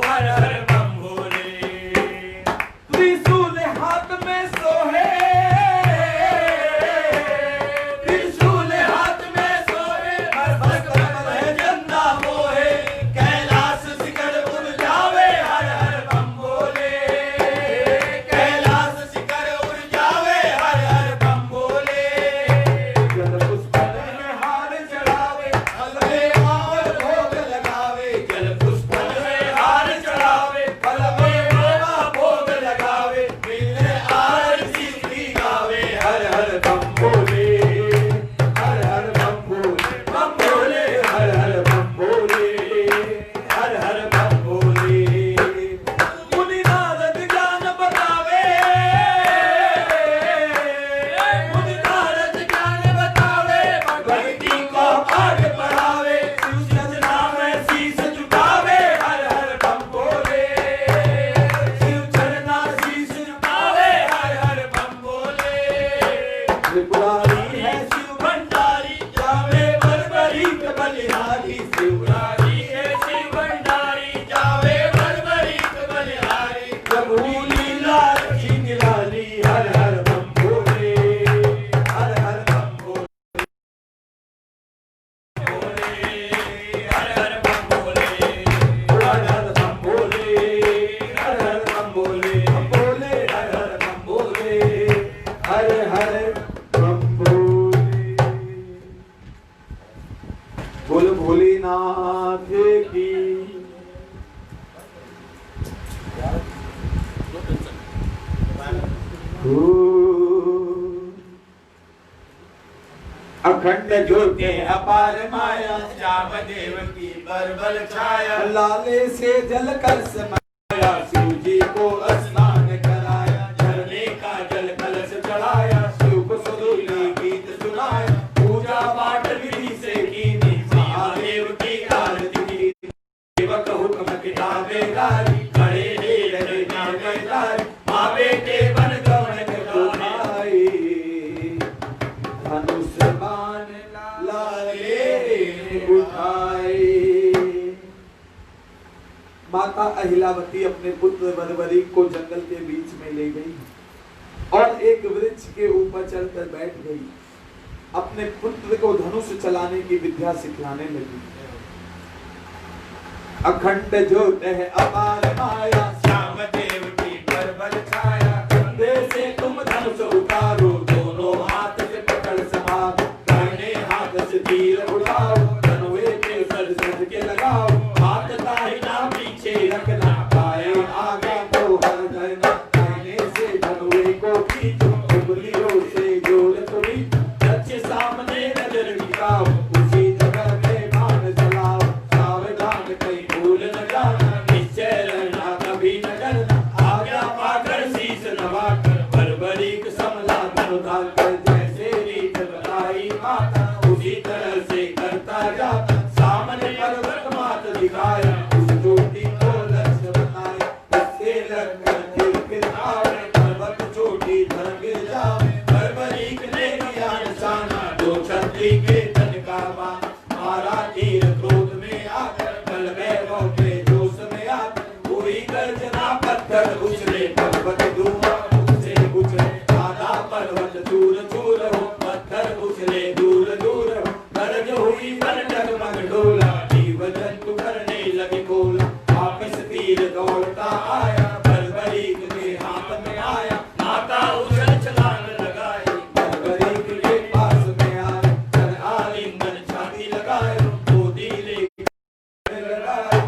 Speaker 1: हर हर बम भोले। त्रिशूल हाथ में सोहे, त्रिशूल हाथ में सोहे, हर भक्त है जन्ना मोहे, कैलाश शिखर उड़ जावे, हर हर बम
Speaker 4: की लाली हर हर बम भोले, हर हर बम भोले, हर हर बम भोले, हर हर बम भोले, हर हर बम भोले, बम भोले, हर हर बम भोले, हर हर बम भोले। बोल भोलेनाथ की अखंड ज्योति अपार माया, श्याम देव की बरबल छाया, लाले से जल कर समाया, शिव जी को स्नान कराया, झरने का जल कलश चढ़ाया, शिव को सुरीली गीत सुनाया, पूजा पाठ विधि से कीनी, महादेव की आरती की, सेवक हुक्म किताबेदारी, खड़े रहे नामेदारी, माँ बेटे बन गवन भाई, धनुष बाण लाले उठाए। माता अहिलावती अपने पुत्र बरबरी को जंगल के बीच में ले गई और एक वृक्ष के ऊपर चढ़कर बैठ गई, अपने पुत्र को धनुष चलाने की विद्या सिखलाने लगी। अखंड ज्योत है अपार माया, श्याम देव की बरबल छाया, कंधे से तुम धनुष उतारो, दोनों हाथ से पकड़ संभाल, दाहिने हाथ से तीर उठाओ, धनुए के सर सज के लगाओ, हाथ दाहिना पीछे रखना, बाएं आगे को हर करना, दाहिने से धनुए को खींचो, उंगलियों से जोड़ तोड़ी, लक्ष्य सामने नजर टिकाओ, उसी जगह में बाण चलाओ, सावधान कहीं भूल न जाना, निश्चय रहना कभी न डरना, आज्ञा पाकर शीश नवाकर, बरबरी को समला धनुधार कर, जैसे रीत बताई माता उसी तरह से करता जाता, सामने पर्वत मात दिखाया, उस चोटी को लक्ष्य बनाया, उससे लगकर फिर आवे, पर्वत चोटी धर गिर जावे, बरबरी ने किया निशाना, दो छतरी के तन का बाण, मारा तीर क्रोध में आकर, बल वैभव के जोश में आकर, हुई गर्जना पत्थर उछले, पर्वत धुआं उससे उछले, आधा पर्वत चूर चूर हो, पत्थर उछले दूर दूर हो, गरज हुई बन डगमग डोला, जीव जंतु करने लगे बोला, वापस तीर दौड़ता आया, बरबरी के हाथ में आया, माता उछल छलांग लगाई, बरबरी के पास में आए, कर आलिंगन छाती लगाए, गोदी ले लगाए।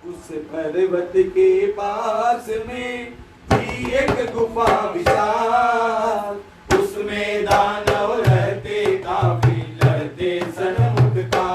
Speaker 4: उस पर्वत के पास में थी एक गुफा विशाल, उसमें दानव रहते काफी, लड़ते सन्मुख का,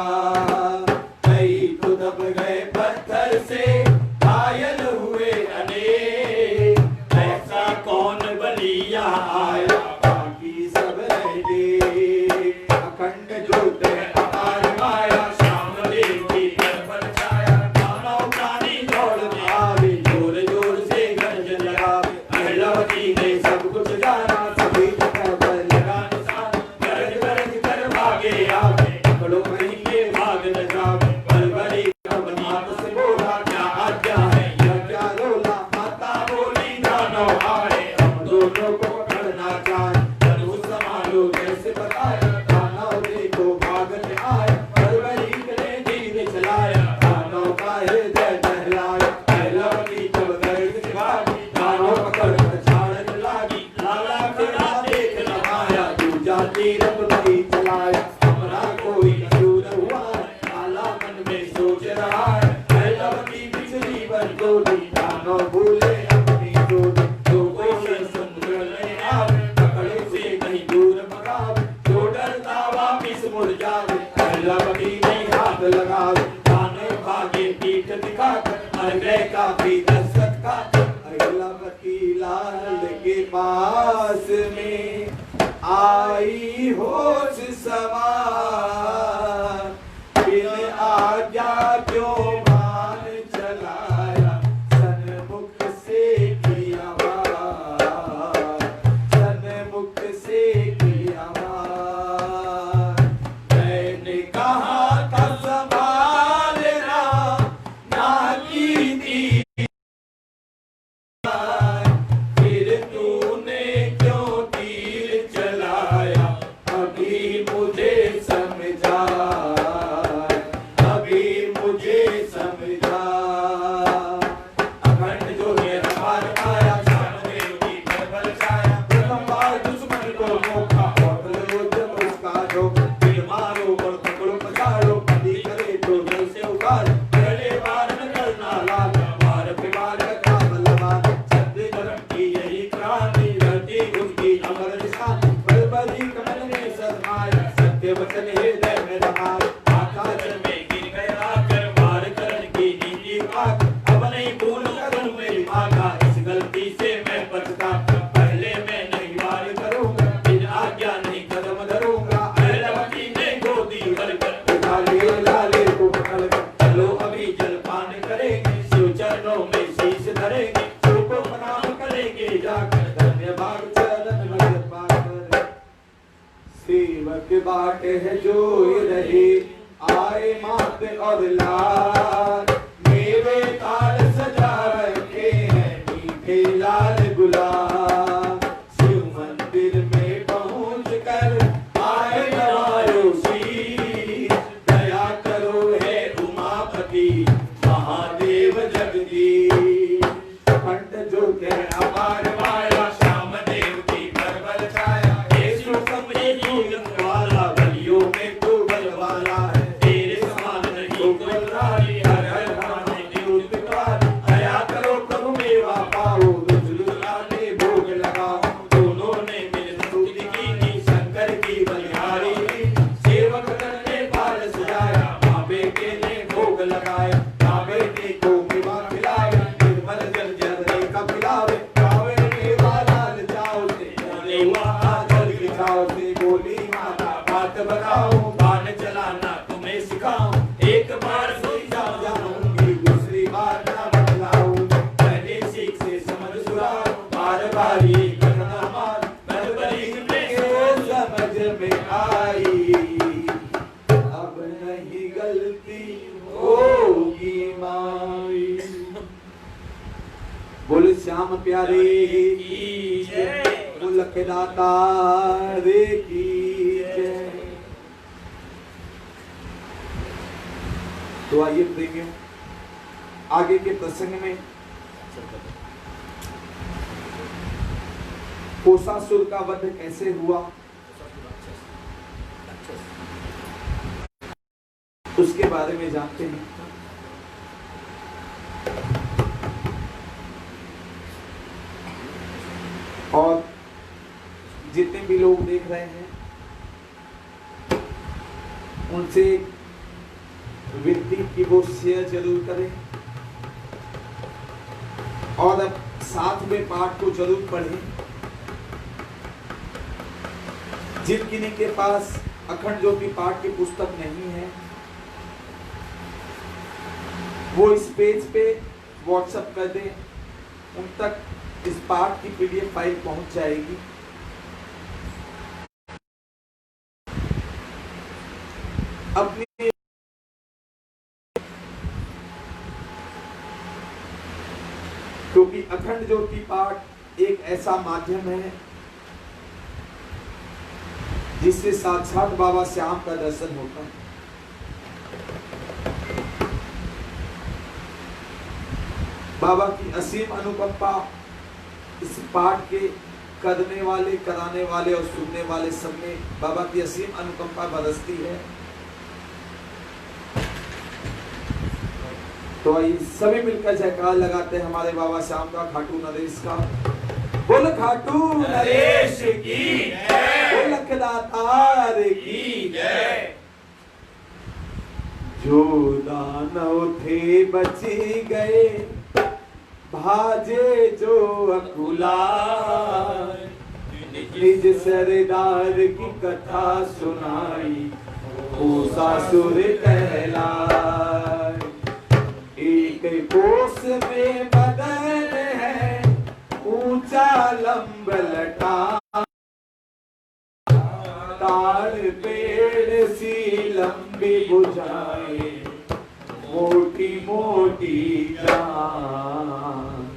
Speaker 4: कई तो दब गए पत्थर से, घायल हुए अनेक, ऐसा कौन बलिया आया, बाकी सब रह गए। अखंड ज्योत है अपार माया, श्याम देव की बरबल छाया, मानव प्राणी दौड़ आवे, जोर जोर से गर्जन लगावे, अहिलावती ने सब कुछ जाना, सभी जगह पर लगा निशान, गरज गरज कर भागे आवे, पकड़ो कहीं के भाग न जावे, बरबरी माता से बोला, क्या आज्ञा है यह क्या रोला, माता बोली दानव आए, हम दोनों को पकड़ना चाहे, धनुष संभालो कैसे बताया, दानव देखो भागने आए, बरबरी ने तीर चलाया, दानव का हृदय दहलाया, अहिलावती जब गर्ज से भागी, दानव पकड़ कर छाड़न लागी, लाला खड़ा देख लगाया, दूजा तीर नहीं चलाया, हमरा कोई कसूर हुआ, लाला मन में सोच रहा है, अहिलावती बिछड़ी बन डोली, दानव भूले अपनी डोली, जो कोई समुद्र में आवे, पकड़े से कहीं दूर भगावे, जो डरता वापिस मुड़ जावे, अहिलावती नहीं हाथ लगावे, दानव भागे पीठ दिखाकर, मर गए काफी दशरथ का, अहिलावती लाल के पास में आई होश सवार, बिन आज्ञा क्यों बाण चलाया, सन्मुख से किया वार, सन्मुख से किया वार, मैंने कहा था संभालना, ना की थी के बाटे है जो रहे आए मात और लाल मेरे ताल सजा रखे हैं मीठे लाल गुलाब शिव मंदिर में पहुंच कर आए नवायो शीश दया करो है उमापति महादेव जगदीश कंठ जो कह अपार माया श्याम देव की परबल छाया यीशु सबसे जीवन वाला बलियों में तू बलवाला है तेरे समान नहीं बलरारी हर हर महादेव पितारी दया करो प्रभु मेवा पाओ दुलाने भोग लगाओ दोनों ने मिल स्तुति की शंकर की बलिहारी सेवक करने बाल सजाया माँ बेटे ने भोग लगाया माँ बेटे को मेवा खिलाया निर्मल जल जल का पिलावे कावे मेवा लाल जाओ से बोले वहाँ जल गिराओ से बोली माता बात बताओ बाण चलाना तुम्हें सिखाऊं एक बार से जाऊंगी दूसरी बार ना बतलाऊं पहले सीख से समझ सुराओ बार बार ये करना मान बलबली में समझ में आई अब नहीं गलती होगी माई बोले श्याम प्यारे की जय बोल दाता रे की जय। तो आइए प्रेमियों आगे के प्रसंग में कोषासुर का वध कैसे हुआ उसके बारे में जानते हैं। और जितने भी लोग देख रहे हैं उनसे विनती कि वो शेयर जरूर करें और अब साथ में पाठ को जरूर पढ़ें। जिन किन्हीं के पास अखंड ज्योति पाठ की पुस्तक नहीं है वो इस पेज पे व्हाट्सएप कर दें, उन तक इस पाठ की पीडीएफ फाइल पहुंच जाएगी। अपनी क्योंकि अखंड ज्योति पाठ एक ऐसा माध्यम है जिससे साक्षात बाबा श्याम का दर्शन होता है। बाबा की असीम अनुकंपा इस पाठ के करने वाले, कराने वाले और सुनने वाले सब में बाबा की असीम अनुकंपा बरसती है। तो आइए सभी मिलकर जयकार लगाते हैं हमारे बाबा श्याम का, खाटू नरेश का। बोल खाटू नरेश की जय, बोल लखदातार की जय। जो दानव थे बच गए भाजे जो अकुला, निज सरदार की कथा सुनाई कोषासुर कहलाए। एक कोस में बदन है ऊंचा लंब लटा, ताड़ पेड़ सी लंबी बुझाए मोटी मोटी जान,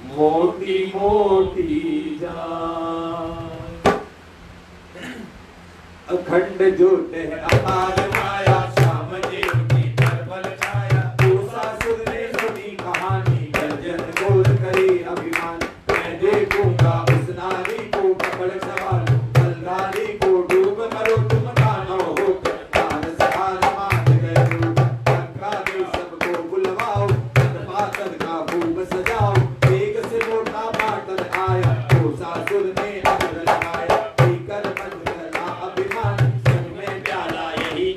Speaker 4: मोटी मोटी जान। अखंड ज्योत है अपार माया श्याम देव की परबल छाया। कोषासुर ने सुनी कहानी गर्जन घोर करी अभिमान। मैं देखूंगा उस नारी को पकड़ सवार, बलरानी को डूब मरो तुम दानव होकर। सजाओ एक से मोटा पाटन आया, कोषासुर ने अग्र लगाया। कर बंद करना अभिमान, संग में प्याला यही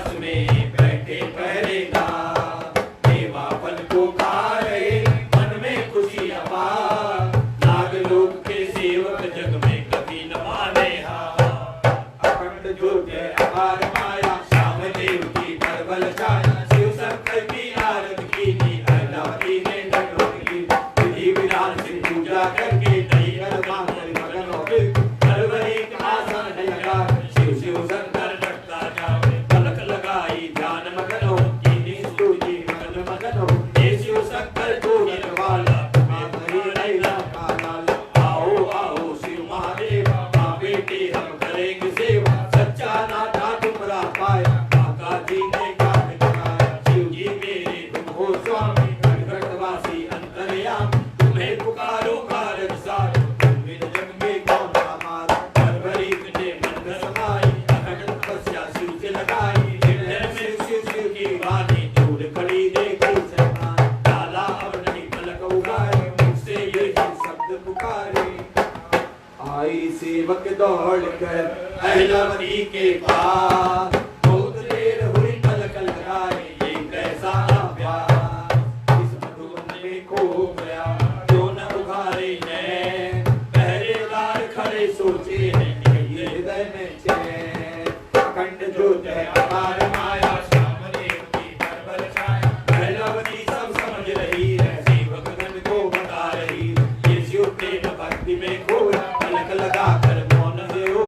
Speaker 4: पास में बैठे पहरेदार, देवा फल को खा रहे मन में खुशी अपार, नागलोक के सेवक जग में कभी न माने हार। अखंड ज्योति अपार माया श्याम देव की परबल छाया, शिव शंकर की आरती की थी अहिलावती ने दंडवत की, विधि विधान से पूजा करके दही गरमा कर मगन हो गए, परवरी का आसन लगा शिव शिव शंकर डरता जाओ, पलक लगाई ध्यान मगन हो, कीनी स्तुति मगन मगन हो, हे शिव शंकर को निर्वाला तुम्हें रैला का लाल, आओ आओ शिव महादेव माँ बेटे हम करेंगे सेवा, सच्चा नाता तुमरा पाया काका जी ने काट दिखाया, शिव जी मेरे तुम हो स्वामी घटघटवासी अंतर्यामी, तुम्हें पुकारो कारज सारो, तुम बिन जग में कौन हमारा, परवरी तुझे मन में समाई, अखंड तपस्या शिव से लगाई, हृदय में शिव शिव की वाणी दूर खड़ी देखी शैतान, डाला अब नहीं पलक उगाए, मुझसे यही शब्द पुकारे, आई सेवक दौड़ कर अहिलावती के पास, बहुत देर हुई पलक लगाए ये कैसा प्यार, इस मधुवन में खो गया जो न उघारे नैन, पहरेदार खड़े सोचे हैं ये हृदय में चैन, अखंड ज्योति अपार माया श्याम देव की परबल छाया, अहिलावती सब समझ रही है सेवक गण को बता रही, ये शिव प्रेम भक्ति में खोया, पलक लगा कर मौन से हो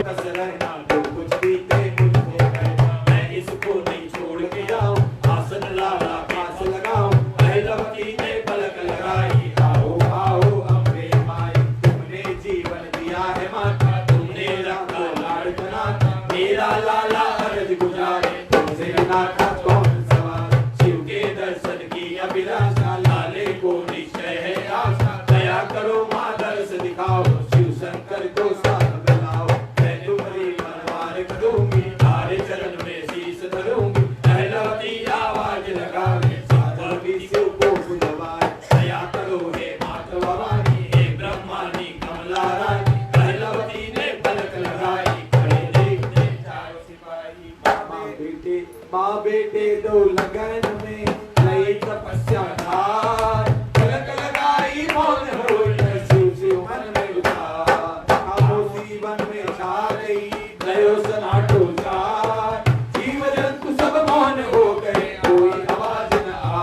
Speaker 4: कस रहना जो कुछ बीते मुझसे कहना, मैं इसको नहीं छोड़ के जाऊं, आसन लाला पास लगाऊं, अहिलावती ने पलक लगाई, आओ आओ अम्बे माई, तुमने जीवन दिया है माता, तुमने रखा लाड़कना, मेरा लाला अर्ज गुजारे, तुमसे नाता कौन सवार, शिव के दर्शन की अभिलाषा, लाले को निश्चय है आशा, दया करो माँ दर्श दिखाओ, शिव शंकर को साथ बुलाओ, मैं तुम्हारी परवार करूंगी, तारे चरण में शीश धरूंगी, अहिलावती आवाज लगावे, साधु भी शिव को बुलवाए, दया करो हे मात भवानी, हे ब्रह्मानी कमला रानी, अहिलावती ने पलक लगाई, खड़े देखते चारों सिपाही, माँ बेटे दो लगन में लई तपस्या धार, पलक लगाई मौन हो गए, शिव शिव मन में उतार, खामोशी वन में छा रही लयो सन्नाटो चार, जीव जंतु सब मौन हो गए कोई आवाज न आ,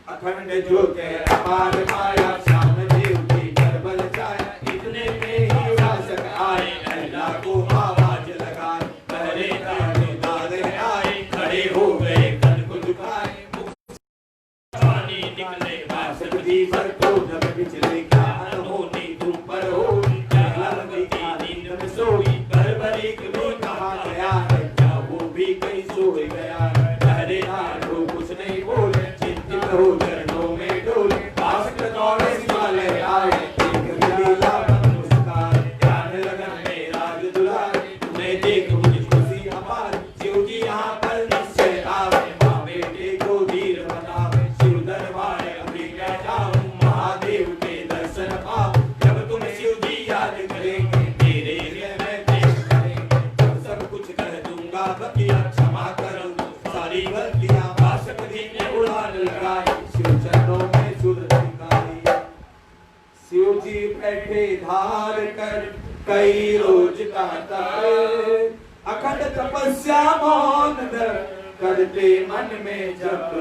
Speaker 4: अखंड ज्योति अपार माया श्याम देव की परबल छाया, इतने में ही शासक आए अहिला को आवाज लगाए, पहरेदार आए खड़े हो गए कन को झुकाए, पानी निकले वासक जी पर को जब बिचले क्या अनहोनी तुम पर हो, अहिलावती की नींद में सोई, परवरी भी कहा गया है क्या वो भी कहीं सोए गया है, पहरेदार को कुछ नहीं बोले, चिंतित हो चरणों में डोले, वासक दौड़े सिपाले आए, एक लीला मन मुस्काए, ध्यान लगन में राज दुलारे, तुम्हें देख मुझे खुशी अपार, शिव जी यहाँ पर निश्चय आवे, माँ बेटे को धीर बनावे, शिव दरबार अभी मैं जाऊं, महादेव के दर्शन पाऊं, जब तुम शिव जी याद करेंगे मेरे लिए मैं प्रेम करेंगे, तब सब कुछ कह दूंगा बकिया, क्षमा करो सारी गलतियां, वासक जी ने उड़ान लगाई, शिव चरणों में सुर दिखाई, शिव जी बैठे धार कर कई रोज का तप, अखंड तपस्या मौन धर करते मन में जप,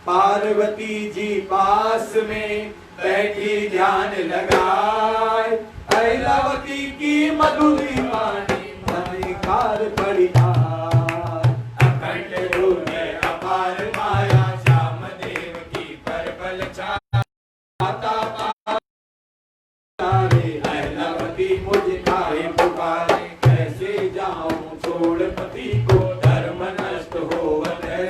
Speaker 4: पार्वती जी पास में बैठी ध्यान लगाए, अहिलावती की मधुरी वाणी मन कार पड़ी धार, अखंड ज्योति अपार माया श्याम देव की परबल छाया, अहिलावती मुझे खाए पुकारे, कैसे जाऊं छोड़ पति को, धर्म नष्ट हो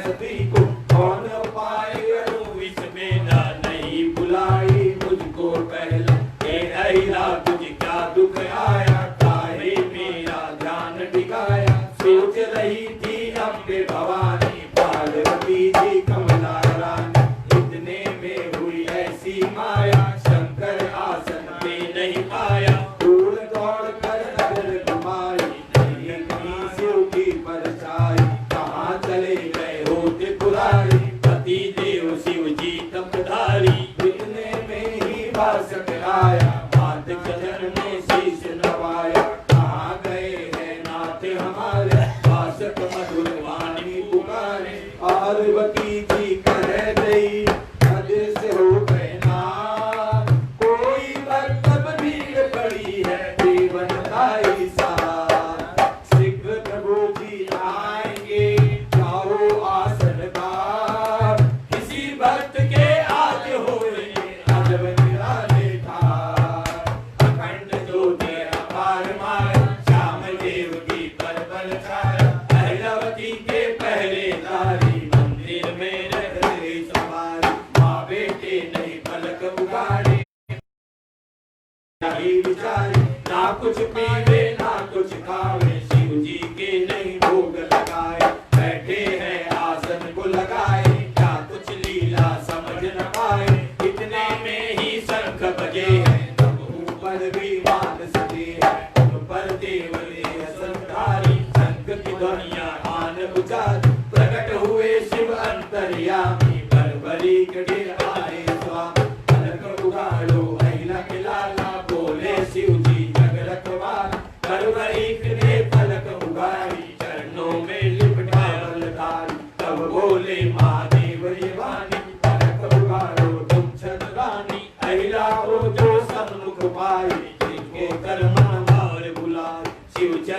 Speaker 4: सती को, कौन उपाय करूं इसमें ना नहीं बुलाई मुझको पहला, हे अहिला तुझे क्या दुख आया, काहे मेरा ध्यान टिकाया, सोच रही थी अम्बे भवानी, पार्वती जी कमला रानी, इतने में हुई ऐसी माया, शंकर आसन पे नहीं पाया, दूर दौड़ कर नजर घुमाई,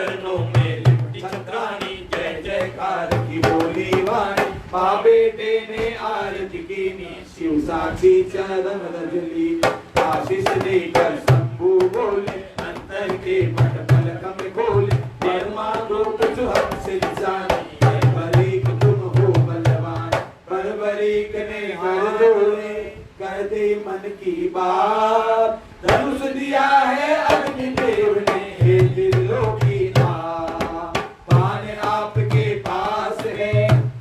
Speaker 4: चरणों में लिपटी छत्रानी, जय जयकार की बोली वाणी, माँ बेटे ने आरती कीनी, शिव साक्षी चरण रजली, आशीष देकर शंभु बोले, अंतर के पट पलक में खोले, वर्मा को कुछ हमसे निशानी, बरबरीक तुम हो बलवान, बरबरीक ने कर जोड़े, कर दे मन की बात, धनुष दिया है अग्निदेव ने, हे त्रिलोकी नाथ, पान आपके पास है,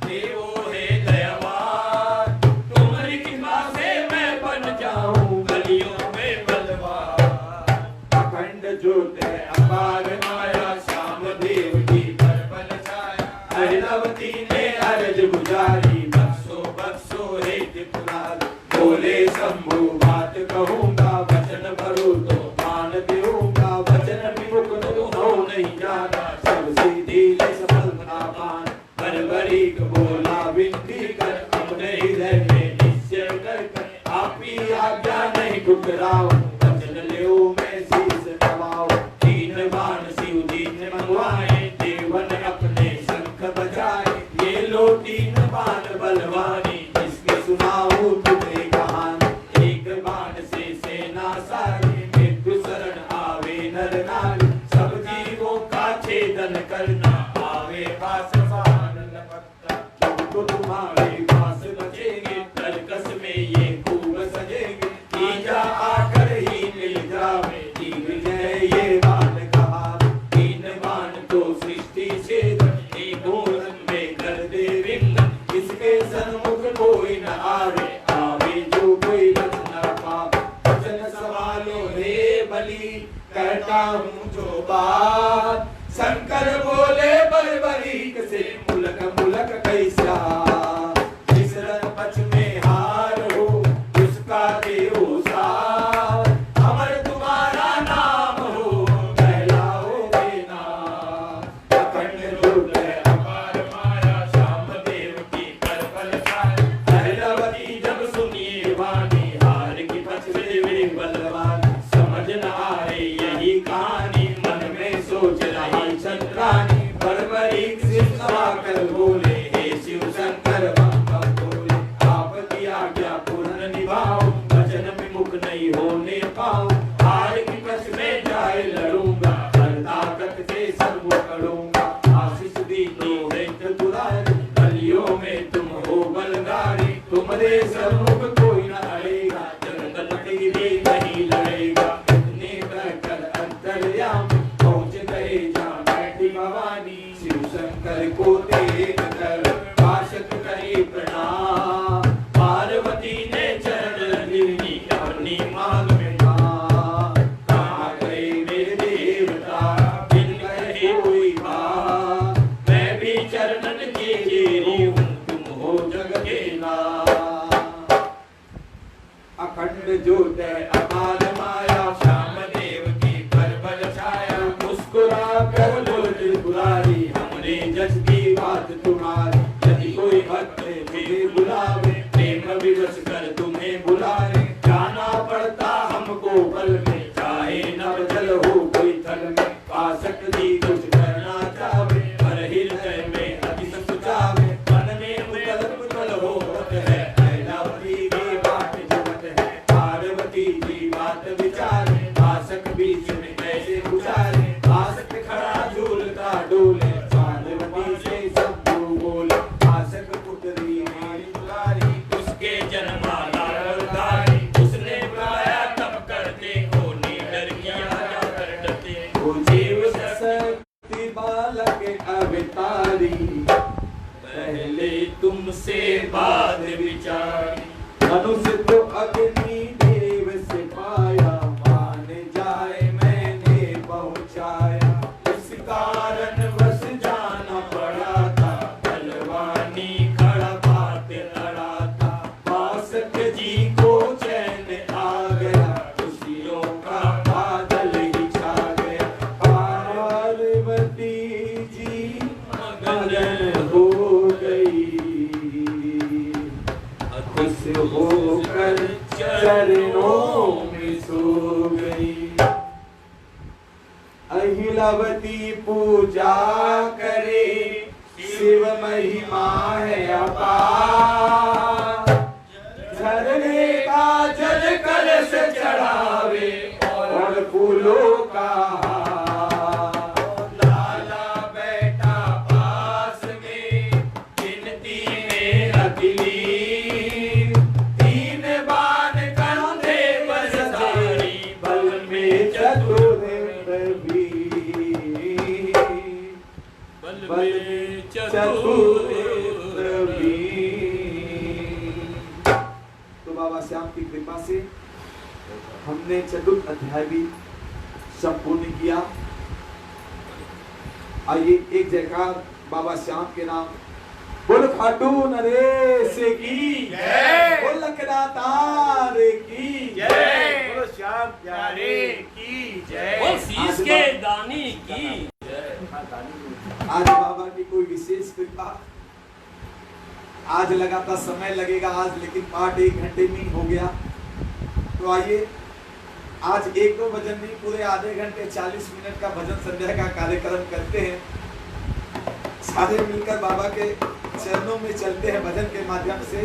Speaker 4: देवो है दयावान, तुम्हारी कृपा से मैं बन जाऊं गलियों में बलवान, अखंड ज्योत है अपार माया, श्याम देव की बल छाया, अहिलावती ने अर्ज गुजारी, बख्शो बख्शो हे त्रिपुरारी, बोले शंभु बात कहूंगा, वचन भरो तो मान दूंगा, वचन विमुख तो हो नहीं जाना, सब सीधी ले सफलता पान, बरबरीक बोला विनती कर, अपने हृदय में निश्चय कर, आप ही आज्ञा नहीं ठुकराओ, वचन लो मैं शीश नवाओ, तीन बाण शिव जी ने मंगवाए, देवन अपने शंख बजाए, ये लो तीन बाण बलवानी, जिसके सुनाऊं तुम्हें कहानी, एक बाण से सेना सारी, मृत्यु शरण आवे नर नारी, सब जीवों का छेदन करना, आवे पास समान लपकता, तुमको तुम्हारे पास बचेंगे, तरकस में ये खूब सजेंगे, ईजा आकर ही मिल जावे, जय ये बाण कहा, तीन बाण तो सृष्टि छेदन, एक घोरन में कर दे विंदन, इसके सन्मुख कोई न आवे, आवे जो कोई बच न पावे, वचन सवालो रे बलि, कहता हूँ जो बात, शंकर बोले बरबरीक से, मुलक मुलक कैसा, जिस रण पक्ष में हार हो, उसका देहो सार, अमर तुम्हारा नाम हो, कहलाओगे नाम, अखंड रूप है अपार माया, श्याम देव की कर बल छाया, अहिलावती जब सुनिए वाणी, हार की पक्ष में वे बलवान, समझ न आए यही कहानी, मन में सोच रही छत्रानी, बरबरीक से सवा कर बोले, हे शिव शंकर बम बम बोले, आपकी आज्ञा पूर्ण निभाओ, वचन विमुख नहीं होने पाऊं, हार की पक्ष में जाए लड़ूंगा, हर ताकत से सर्व करूंगा, आशीष दी तो है चतुराई, गलियों में तुम हो बलगारी, तुम्हारे सम्मुख कोई न अड़ेगा, जगदलपति भी नहीं लड़ेगा, इतने कहकर अंतर्यामी पहुंच गए जहाँ बैठी भवानी, शिव शंकर को देख कर पाशक करी प्रणाम, पार्वती ने चरण गिरनी अपनी मांग में मां, कहाँ गए मेरे देवता, बिन कहे कोई बात, मैं भी चरणन के जेरी हूँ, तुम हो जग के नाथ, अखंड ज्योत है अपार माया, श्याम देव की पर बल छाया, मुस्कुरा कर बोल त्रिपुरारी, हमने जस की बात तुम्हारी, यदि कोई भक्त मुझे बुलावे, प्रेम विवश कर तुम्हें बुलाए, जाना पड़ता हमको बल में, चाहे नव जल हो कोई थल में, पाशक जी कुछ करना चाहे, पर हृदय में अति सुचावे, मन में मुगल पुतल होत है, अहिलावती की बात जगत है, पार्वती की बात विचारे, पाशक बीच में कैसे गुजारे, पाशक खड़ा झूलता डोले, पार्वती से शंभु बोले, पाशक पुत्री मेरी दुलारी, उसके जन्माला उतारी, उसने बुलाया तब करते हो, निडर किया जाकर डरते, वो जीव शक्ति बालक अवतारी, पहले तुमसे बाद विचारी, मनुष्य तो अग्नि देव से पाया, मान जाए मैंने पहुंचाया, इस कारण बस जाना पड़ा था, बलवानी खड़ा बात लड़ा था, पाशक जी को चैन आ गया, खुशियों का बादल ही छा गया, पार्वती जी मगन हो गई, खुश होकर पूजा करे, शिव महिमा है अपार। झरने का जल कलश चढ़ावे और फूलों का लाला बैठा पास में, गिनती में अकेली, तीन बाण कंधे पर सारी, बल में चतुर प्रवीण, बल में चतुर प्रवीण। तो बाबा श्याम की कृपा से हमने चतुर्थ अध्याय भी संपूर्ण किया। आइए एक जयकार बाबा श्याम के नाम। बोल खाटू नरेश की जय, बोल लखनातार की जय, बोलो श्याम प्यारे की जय,
Speaker 5: बोल शीश के दानी की जय।
Speaker 4: आज बाबा की कोई विशेष कृपा, आज लगातार समय लगेगा आज, लेकिन पाठ 1 घंटे में हो गया। तो आइए आज 1-2 भजन नहीं, पूरे आधे घंटे 40 मिनट का भजन संध्या का कार्यक्रम करते हैं। सारे मिलकर बाबा के चरणों में चलते हैं भजन के माध्यम से।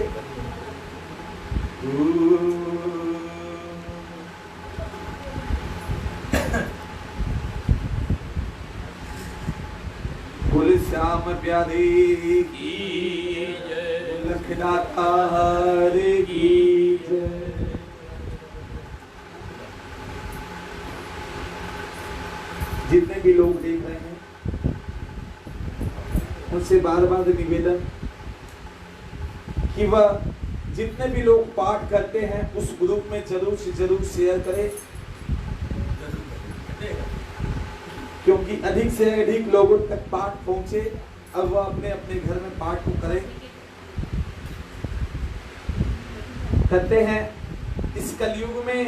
Speaker 4: बोल श्याम प्यारे की जय, लखनातार की जय। जितने भी लोग देख रहे हैं उनसे बार बार निवेदन कि वह जितने भी लोग पाठ करते हैं उस ग्रुप में जरूर से जरूर शेयर करें, क्योंकि अधिक से अधिक लोगों तक पाठ पहुंचे। अब वह अपने अपने घर में पाठ को करें करते हैं। इस कलयुग में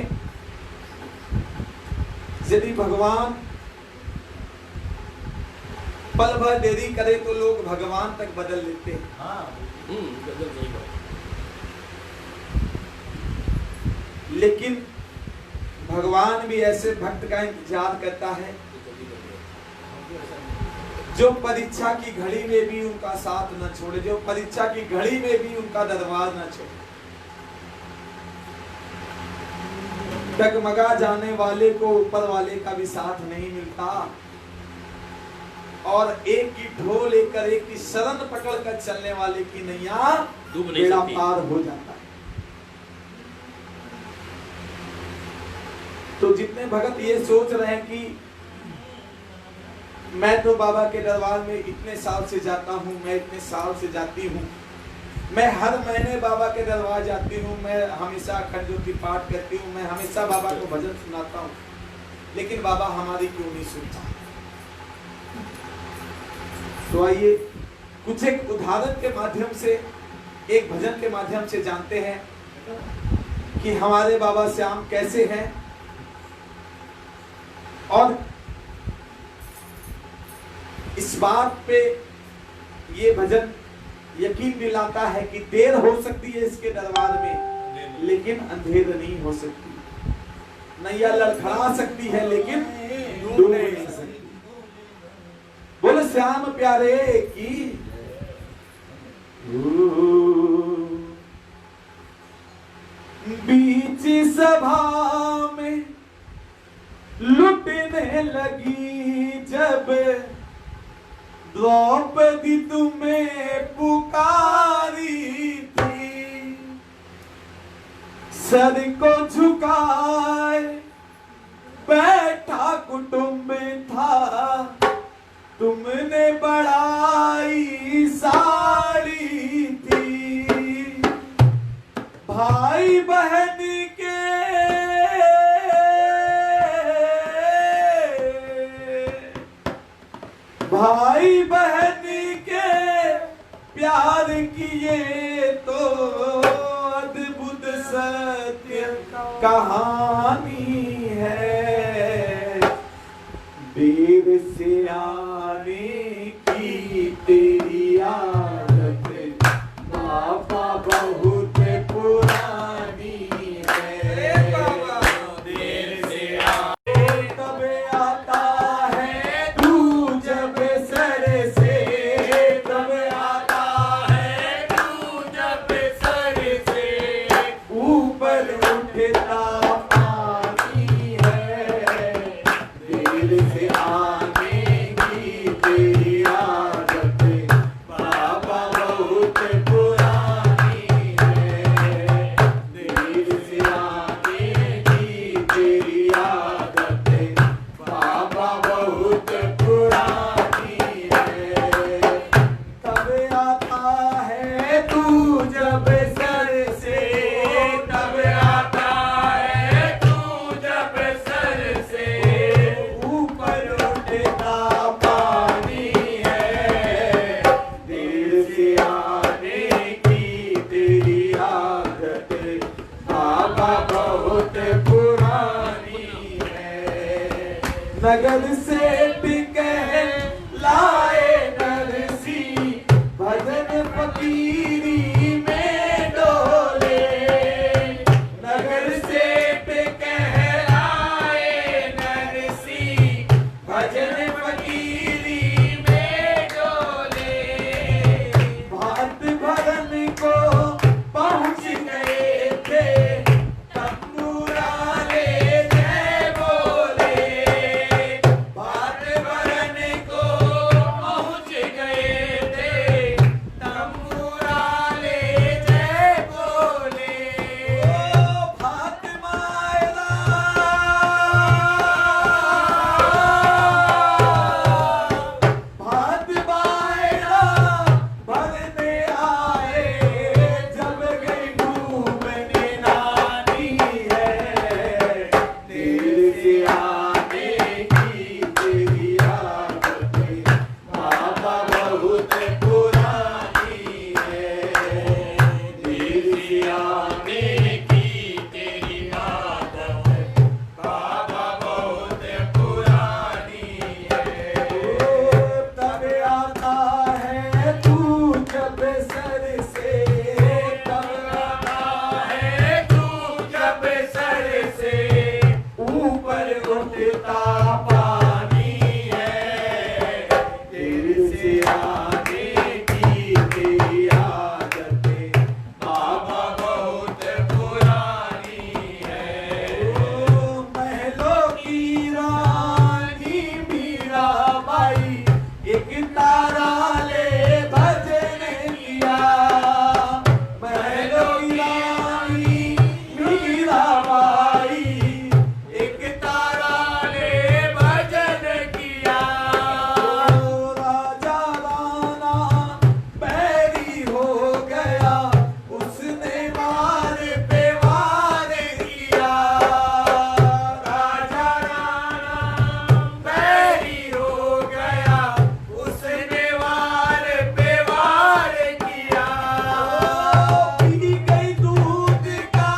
Speaker 4: यदि भगवान पल भर देरी करे तो लोग भगवान तक बदल लेते हैं। लेकिन भगवान भी ऐसे भक्त का इंतजार करता है जो परीक्षा की घड़ी में भी उनका साथ न छोड़े, जो परीक्षा की घड़ी में भी उनका दरबार न छोड़े। डगमगा जाने वाले को ऊपर वाले का भी साथ नहीं मिलता, और एक की ढोल लेकर एक की शरण पकड़ कर चलने वाले की नैया बेड़ा पार हो जाता है। तो जितने भगत ये सोच रहे हैं कि मैं तो बाबा के दरबार में इतने साल से जाता हूँ, मैं इतने साल से जाती हूँ, मैं हर महीने बाबा के दरबार जाती हूँ, मैं हमेशा अखंड ज्योति पाठ करती हूँ, मैं हमेशा बाबा को भजन सुनाता हूँ, लेकिन बाबा हमारी क्यों नहीं सुनता। तो आइए कुछ एक उदाहरण के माध्यम से, एक भजन के माध्यम से जानते हैं कि हमारे बाबा श्याम कैसे हैं। और इस बात पे ये भजन यकीन दिलाता है कि देर हो सकती है इसके दरबार में, लेकिन अंधेर नहीं हो सकती। नैया लड़खड़ा सकती है लेकिन डूब नहीं सकती। बोल श्याम प्यारे की। बीच सभा में लुटने लगी जब द्रौपदी तुम्हें पुकारी थी, सर को झुकाए बैठा कुटुंब था, तुमने बड़ाई साड़ी थी। भाई बहन के भाई बहन के प्यार की ये तो अद्भुत सत्य कहानी है। देर से आने की तेरी आदत बाबा बहुत पुरानी है। देर से आने तब आता है तू जब नगर से टिके लाए नरसी भजन फकीरी में डोले नगर से टिके लाए नरसी भजन फकीरी में डोले भात भरन को पहुंच गए थे तंबूराले जय बोले भात भरन को पहुंच गए थे तंबूराले जय बोले ओ भात मायला भात बायला भरने आए जब गई घूमने नानी है तेरे से आने की तेरी आदत बाबा बहुत पुरानी है तेरे से आने की तेरी आदत बाबा बहुत पुरानी है तब आता है तू जब सर से तब आता है तू जब सर से ऊपर उठता पानी है तेरे से आने की तेरी आदत बाबा बहुत पुरानी है महलों की रानी मीराबाई एक तारा ले भजन किया महलों की रानी मीराबाई एक तारा ले भजन किया राजा राणा बैरी हो गया उसने वार पे वार किया राजा राणा बैरी हो गया उसने वार पे वार किया पी गई दूध का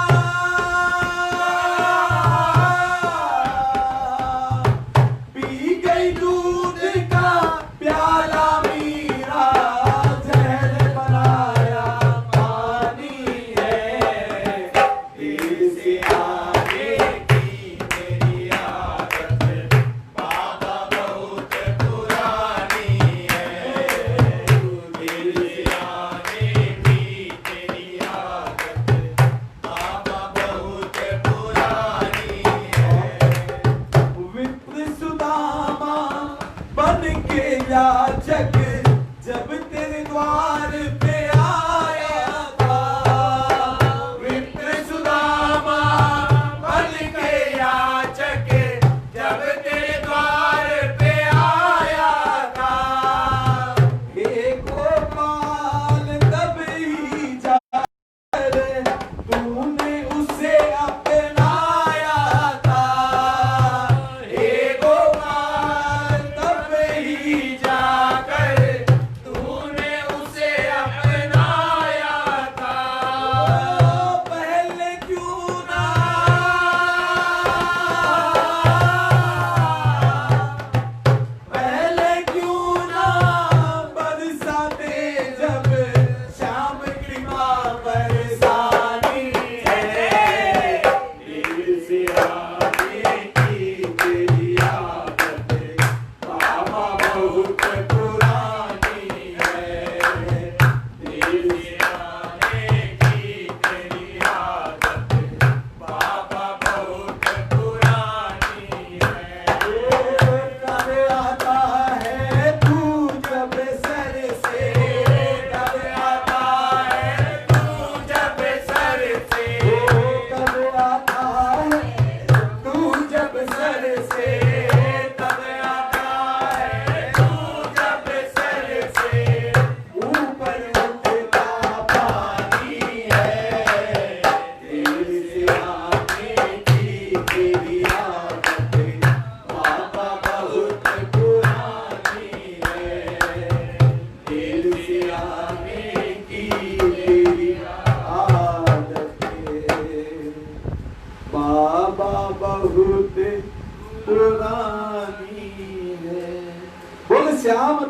Speaker 4: पी गई दूध का प्याला मीरा जहर बनाया पानी है तेरे से आने की तेरी आदत बाबा बहुत पुरानी है तेरे से आने की तेरी आदत बाबा बहुत पुरानी है विप्र सुदामा बन के याचक जब तेरे द्वार पे आया था विप्र सुदामा बन के याचक जब तेरे द्वार पे आया था हे गोपाल तब ही जाकर तूने उसे अपनाया था हे गोपाल तब ही जाकर तूने उसे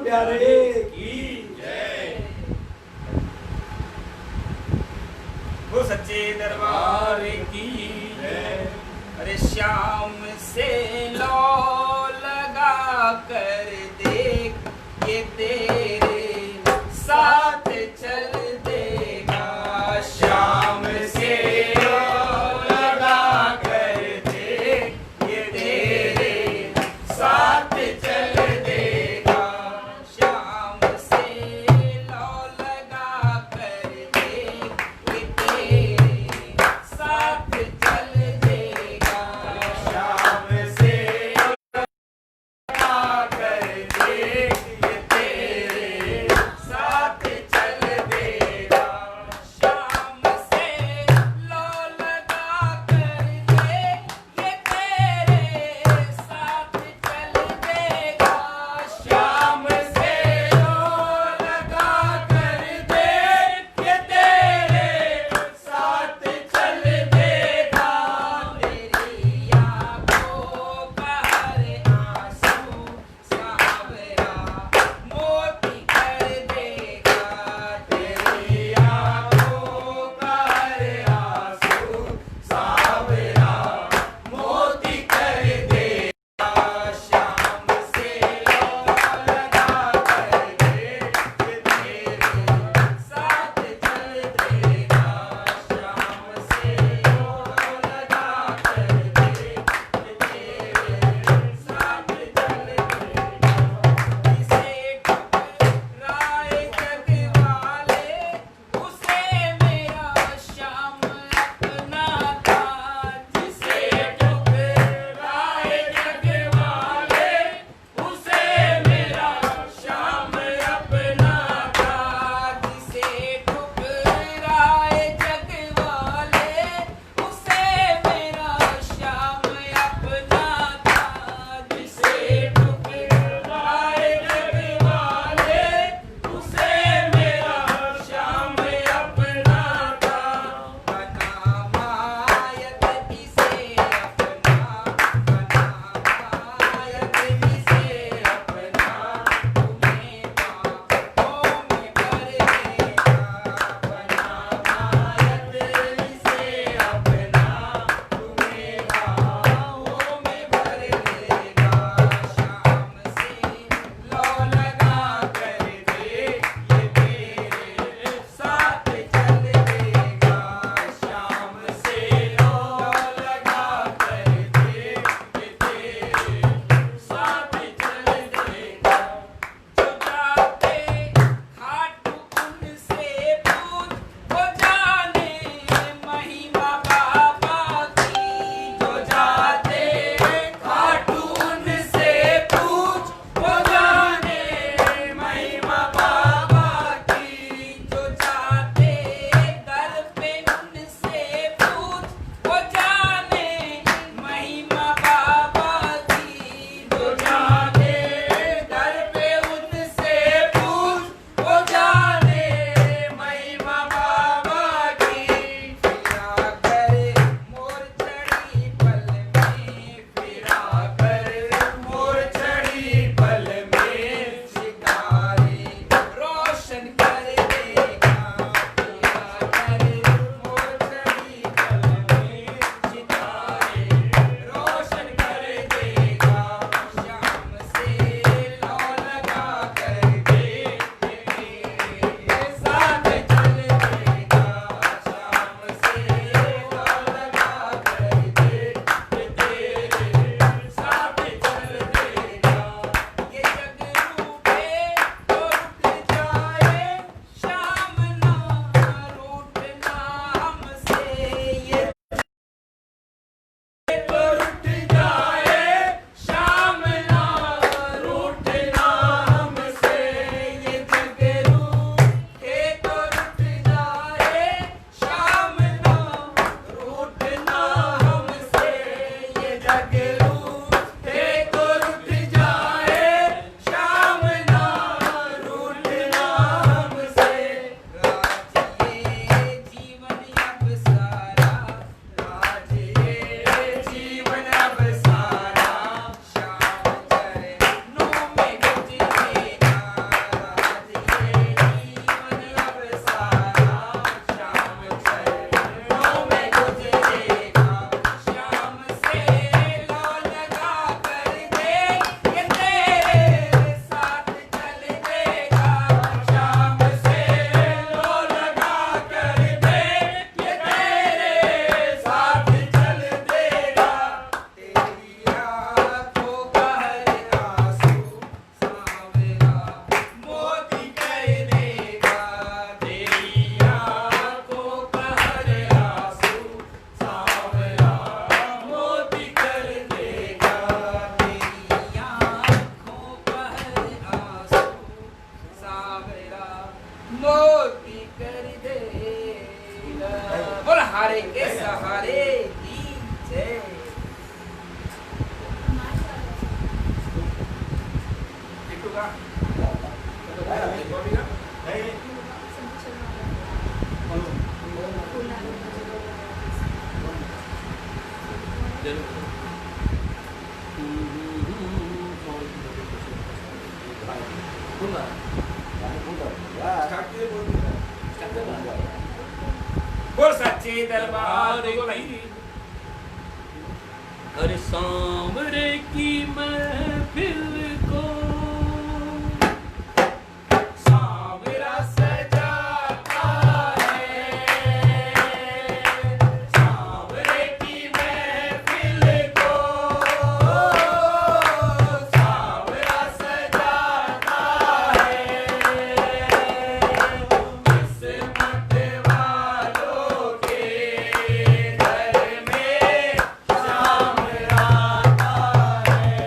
Speaker 4: प्यारे
Speaker 2: की जय। वो सच्चे दरबार की जय। अरे श्याम से लो लगा कर देख ये तेरे साथ चल देगा। श्याम से लो लगा कर देख ये तेरे साथ चल देगा। श्याम से लो लगा कर देख ये तेरे साथ चल देगा। श्याम से लगा कर देख ये तेरे सावरा मोती कर दे। बोल हारे के सहारे की जय। टिट्टू का बोल सच्चे दरबार की।
Speaker 5: हर सांवरे की महफिल को
Speaker 2: सांवरा सजाता है, सांवरे की महफिल को सांवरा सजाता है। किस्मत वालों के घर में शाम आता है।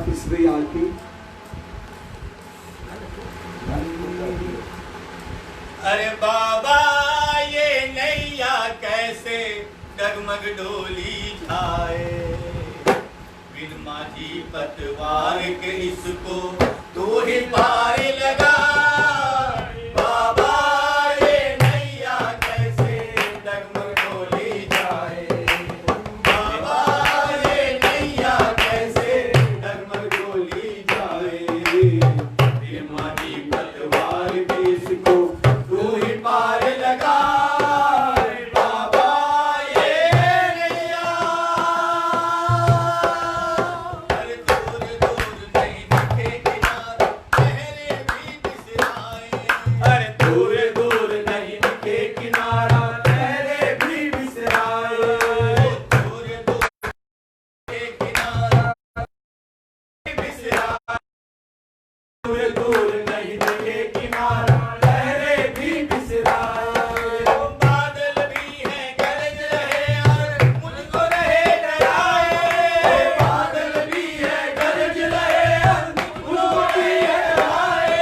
Speaker 1: तीसरी आरती।
Speaker 4: अरे बाबा ये नैया कैसे डगमग डोली जाए, बिन माझी पतवार के इसको तू ही पार लगा। बाबा ये नैया कैसे डगमग डोली जाए, बाबा ये नैया कैसे डगमग डोली जाए, बिन माझी पतवार के इसको तू ही पार लगा। बाबा ये नैया, अरे दूर दूर नहीं दिखे किनारा, लहरें भी बिसराए। अरे दूर दूर नहीं दिखे किनारा, लहरें भी बिसराए। दूर दूर के किनारा बिसराए, दूर दूर नहीं दिखे किनारा, लहरें भी बिसराए। बादल भी है गरज रहे और मुझको रहे डराए, बादल भी है गरज रहे और मुझको भी डराए।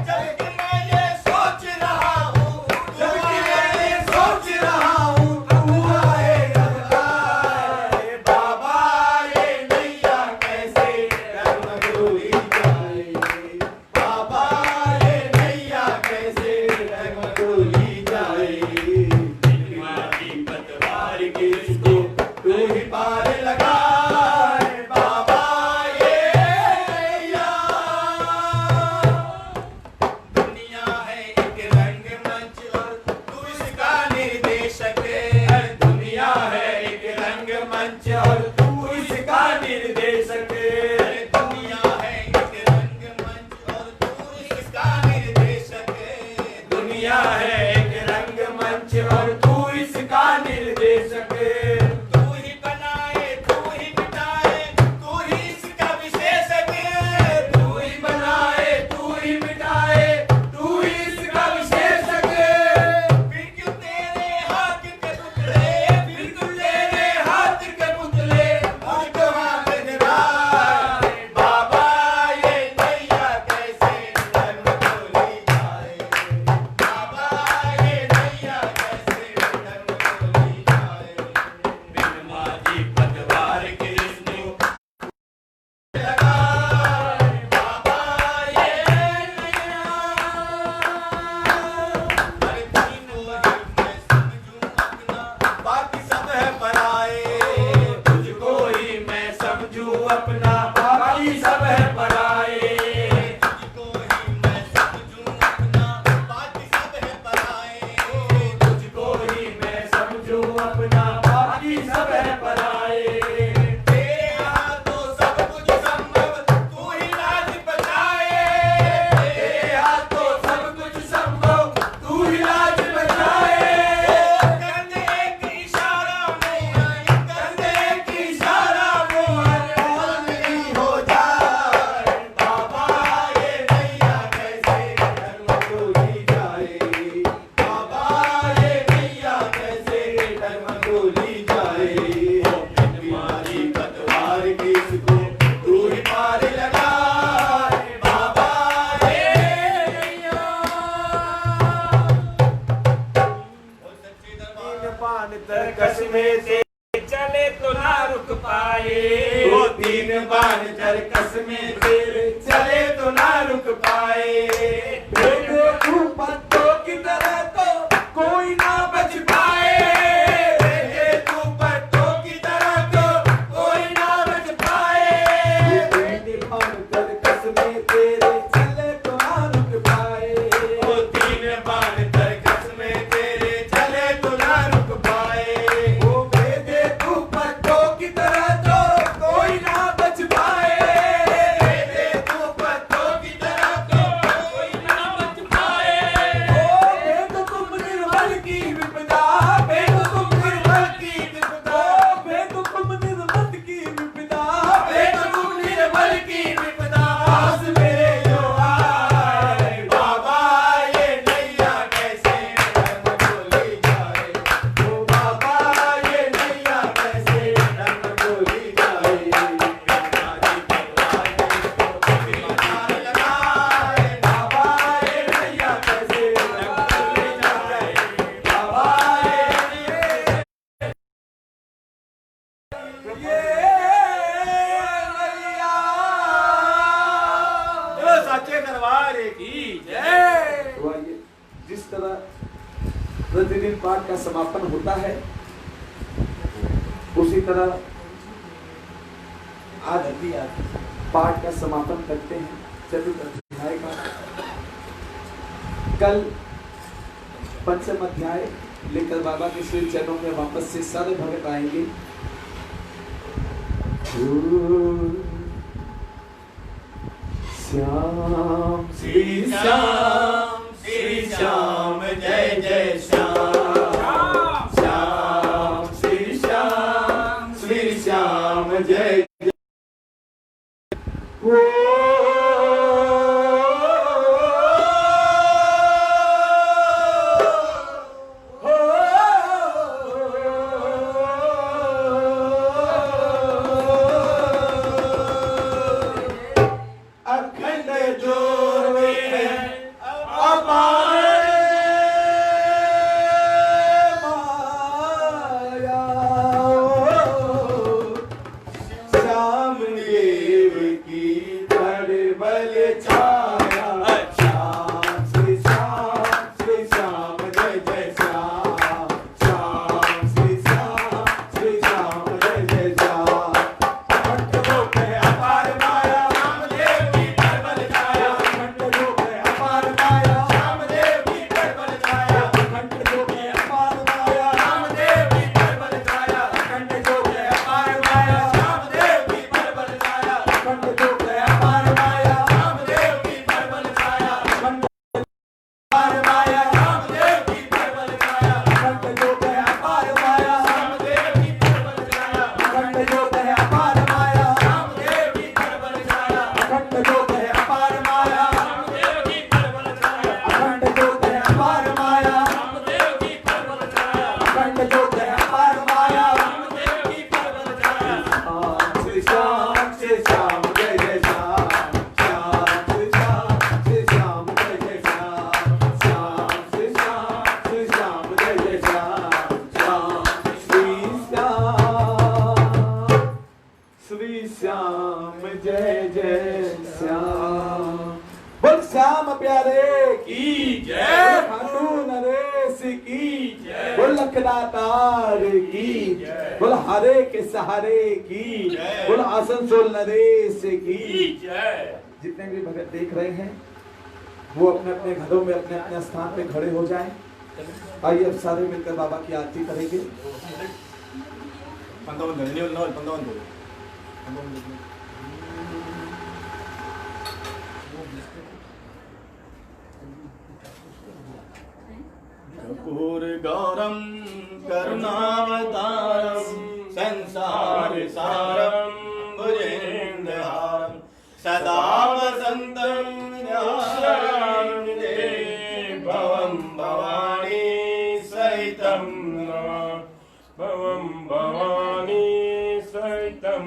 Speaker 4: जबकि मैं ये सोच रहा हूँ, जबकि मैं ये सोच रहा हूँ, तू आए अब आए। बाबा ये नैया कैसे डगमग डोली जाए, बाबा ये नैया कैसे डगमग डोली जाए, बिन माझी पतवार के इसको तू ही पार लगा। बाबा ये नैया, दुनिया है एक रंगमंच और तू इसका निर्देशक है। दुनिया है एक रंगमंच और तू इसका निर्देशक है। दुनिया है एक रंगमंच और तू इसका निर्देशक है। दुनिया है एक रंगमंच और तू इसका निर्देशक है। तू ही बनाए, तू ही मिटाए, तू ही इसका विशेषक है। तू ही बनाए, तू ही मिटाए, तू ही इसका विशेषक है। फिर क्यों तेरे हाथ के पुतले, फिर क्यों तेरे हाथ के पुतले मुझको हाथ दिलाए। बाबा ये नैया कैसे डगमग डोली जाए, बाबा ये नैया कैसे डगमग डोली जाए, बिन माझी पतवार के इसको लगा। बाबा ये नैया, अरे तीनों ही मैं समझूं अपना, बाकी सब है पराए। तुझको ही मैं समझूं अपना, बाकी सब है पराए। तुझको ही मैं समझूं अपना, बाकी सब है पराए। तुझको ही मैं समझूं अपना, बाकी सब है पराए। तेरे हाथों सब कुछ संभव, तू ही लाज बचाए। तेरे हाथों सब कुछ संभव, तू ही लाज बचाए। कर दे एक इशारा मोहन, कर दे एक इशारा मोहन, और नहीं हो जाए। बाबा ये नैया कैसे डगमग डोली जाए, बाबा ये नैया कैसे डगमग डोली जाए। बिन माझी पतवार के इसको तू ही पार लगा। बाबा ये नैया, बोल सच्चे दरबार।
Speaker 1: पान तरकस में से
Speaker 2: चले तो ना रुक पाए,
Speaker 4: वो तीन बार चरकस में तेरे चले तो ना रुक पाए।
Speaker 1: देखो तू पत्तों की तरह तो कोई ना बच पाए।
Speaker 4: देखे तू पत्तों की तरह तो कोई ना बच पाए।
Speaker 1: तीन बाण तरकस में तेरे चले तो ना रुक पाए।
Speaker 4: वो तीन बार चरकस में तेरे चले तो ना रुक पाए।
Speaker 1: वो भेदे तू पत्तों की तरह तो कोई ना बच पाए।
Speaker 4: देखे सवार की जय।
Speaker 1: तो आइए, जिस तरह प्रतिदिन पाठ का समापन होता है उसी तरह आज भी पाठ का समापन करते हैं चतुर्थ अध्याय का। कल पंचम अध्याय लेकर बाबा के श्री चरणों में वापस से सारे भक्त आएंगे। श्याम
Speaker 4: श्री श्याम श्री श्याम जय जय श्याम। श्याम श्री श्याम जय जय।
Speaker 1: बोल हरे के सहारे की, बोल आसनसोल नरेश की जय। जितने भी भगत देख रहे हैं वो अपने अपने घरों में अपने अपने स्थान पे खड़े हो जाएं। आइए अब सारे मिलकर बाबा की आरती करेंगे।
Speaker 4: कर्पूर गौरम करुणावतारम संसार सारम भुजगेन्द्रहारम सदा वसंतम ध्यायामि भवं भवानी सहितं भवं भवानी सहितं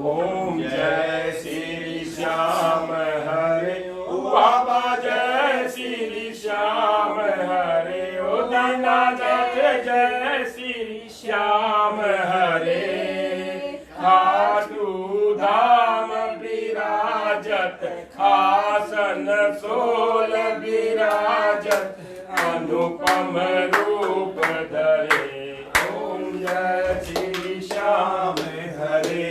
Speaker 4: ओम जय श्री श्याम हरे बाबा जय श्री श्याम हरे ओ दीनानाथ जय श्री श्याम हरे खाटू धाम विराजत आसन सोल विराजत अनुपम रूप धरे ओम जय श्री श्याम हरे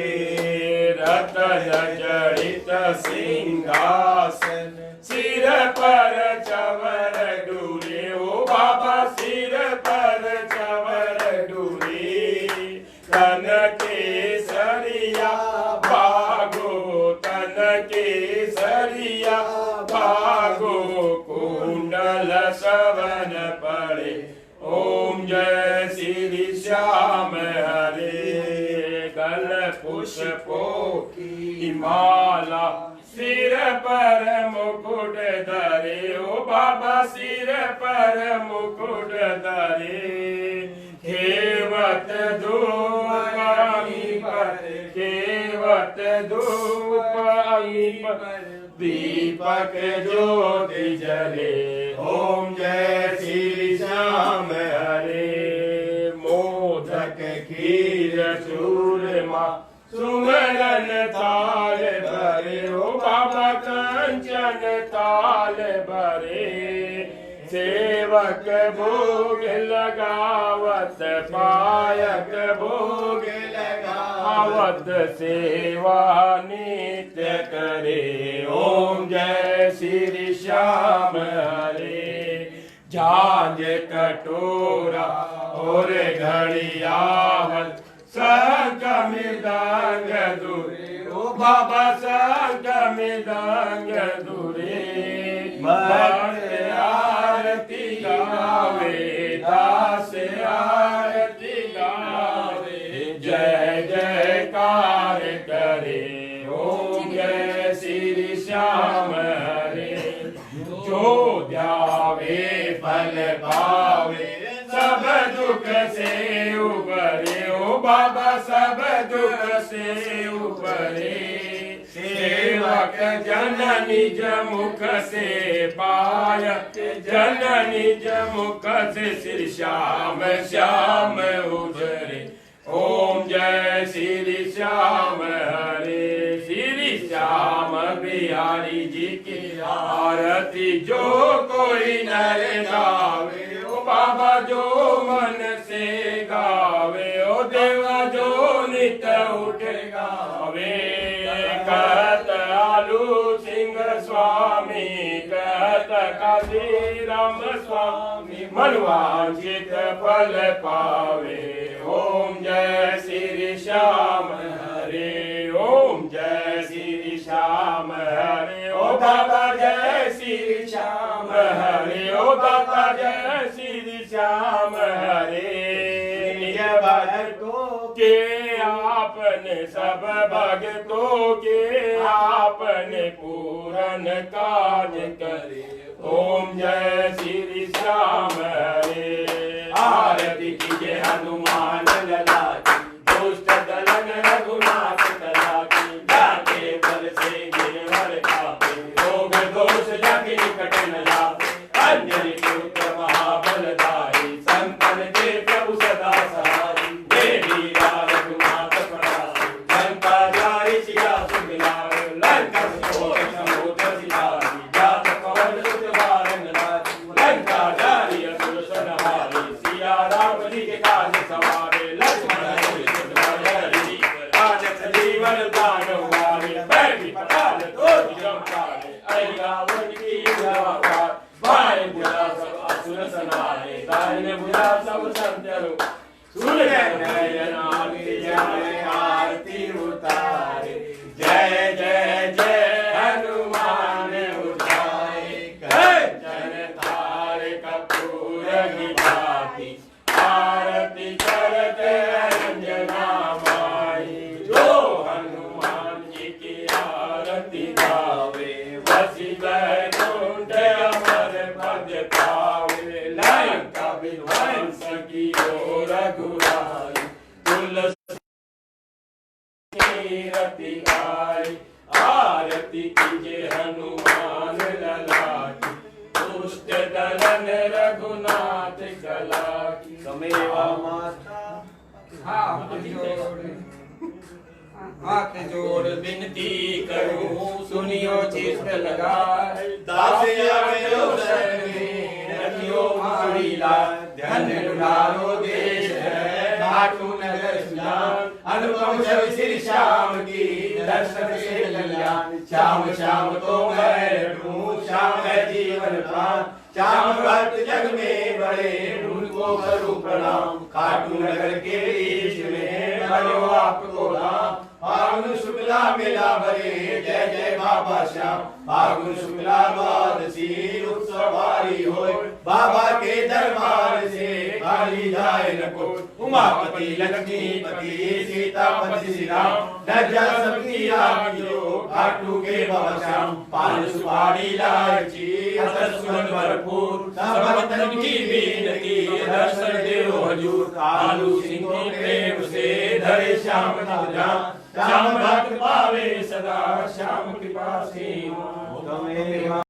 Speaker 4: रतन जड़ित सिंहासन सिर पर चवर डूरे ओ बाबा सिर पर चवर डूरे तन के सरिया भागो तन के सरिया भागो कुंडल सवन पड़े ओम जय श्री श्याम हरे गल पुष्पों की माला सिर पर मुकुट धरे ओ बाबा सिर पर मुकुट धरे खेवत धूप खेवत धूप दीपक ज्योति जले ओम जय श्री श्याम हरे मोदक खीर चूरमा सुमन
Speaker 6: कंचन ताल भरे ओ बाबा कंचन ताल भरे सेवक भोग लगावत पायक भोग लगावत सेवा नित्य करे ओम जय श्री श्याम हरे झांझ कटोरा और घड़ियावत संग मृदंग दूरे ओ बाबा संग मृदंग दूरे आरती गावे दास आरती गावे जय जयकार करे ओम जय श्री श्याम हरे जो ध्यावे फल पावे सब दुख से उबरे ओ बाबा सब दुख से उबरे सेवक जन निज मुख से पाय जन निज मुख से श्री श्याम श्याम उजरे ओम जय श्री श्याम हरे श्री श्याम बिहारी जी की आरती जो कोई नर गावे ओ बाबा जो मन से गावे ओ देवा जो नित उठ गावे कहत आलू सिंह स्वामी कहत काशी राम स्वामी मनवांचित फल पावे ओम जय श्री श्याम हरे ओम जय श्री श्याम हरे ओ बाबा जय श्री श्याम हरे ओ बाबा जय श्री श्याम हरे निज भक्तों के आपने सब भक्तों के आपने पूरन काज करे ओम जय श्री श्याम हरे आरती कीजिए हनुमान लला की दुष्ट दलन रघुनाथ कला की जाके बल से गिरवर कापे रोग दोष जग निकट न लावे अंजलि पुत्र महाबलदाई संतन के प्रभु सदा सहाय देवी रघुनाथ पराई लंका जारी सिया सुमिलावे लंका सोर समुद्र सिधारी जात कवल सुत बारंग लारी लंका जारी असुर संहारी सिया राम जी के काज सवारे लक्ष्मण जीवन दान वारे बैठी पताल तो जम काले आई रावण की जवार भाई बुला सब असुर सनारे दाहिने बुला सब संतरो सुन नयन आरती उतारे जय जय जय हनुमान उठाए कंचन थार कपूर की भांति आरती करते अंजना माई जो हनुमान जी की आरती गावे वसी बैकुंठ अमर पद पावे लंका विध्वंस की ओ रघुराई तुलसी रति गाय आरती कीजिए हनुमान लला की दुष्ट दलन रघुनाथ कला की समेवा माता हाथ जोड़ विनती करूं सुनियो चित्त लगाए दास आयो शरण में रखियो मारीला धन दुलारो देश है घाटू नगर सुजान अनुपम छवि श्री श्याम की दर्शन से कल्याण श्याम श्याम तो मैं ढूंढूं श्याम है जीवन प्राण श्याम भक्त जग में बड़े उनको करूं प्रणाम खाटू नगर के बीच में बनो आपको नाम फागुन शुक्ला मेला भरे जय जय बाबा श्याम फागुन शुक्ला द्वादशी उत्सवारी होय बाबा के दरबार से खाली जाए न कोई उमापति लक्ष्मीपति सीतापति श्री राम लज्जा सबकी राखियो खाटू के बाबा श्याम पान सुपारी लाची असर सुमन भरपूर सब भक्तन की विनती दर्शन देव हजूर आलू सिंह के प्रेम से धरे श्याम नाम श्याम भक्त पावे सदा श्याम कृपा से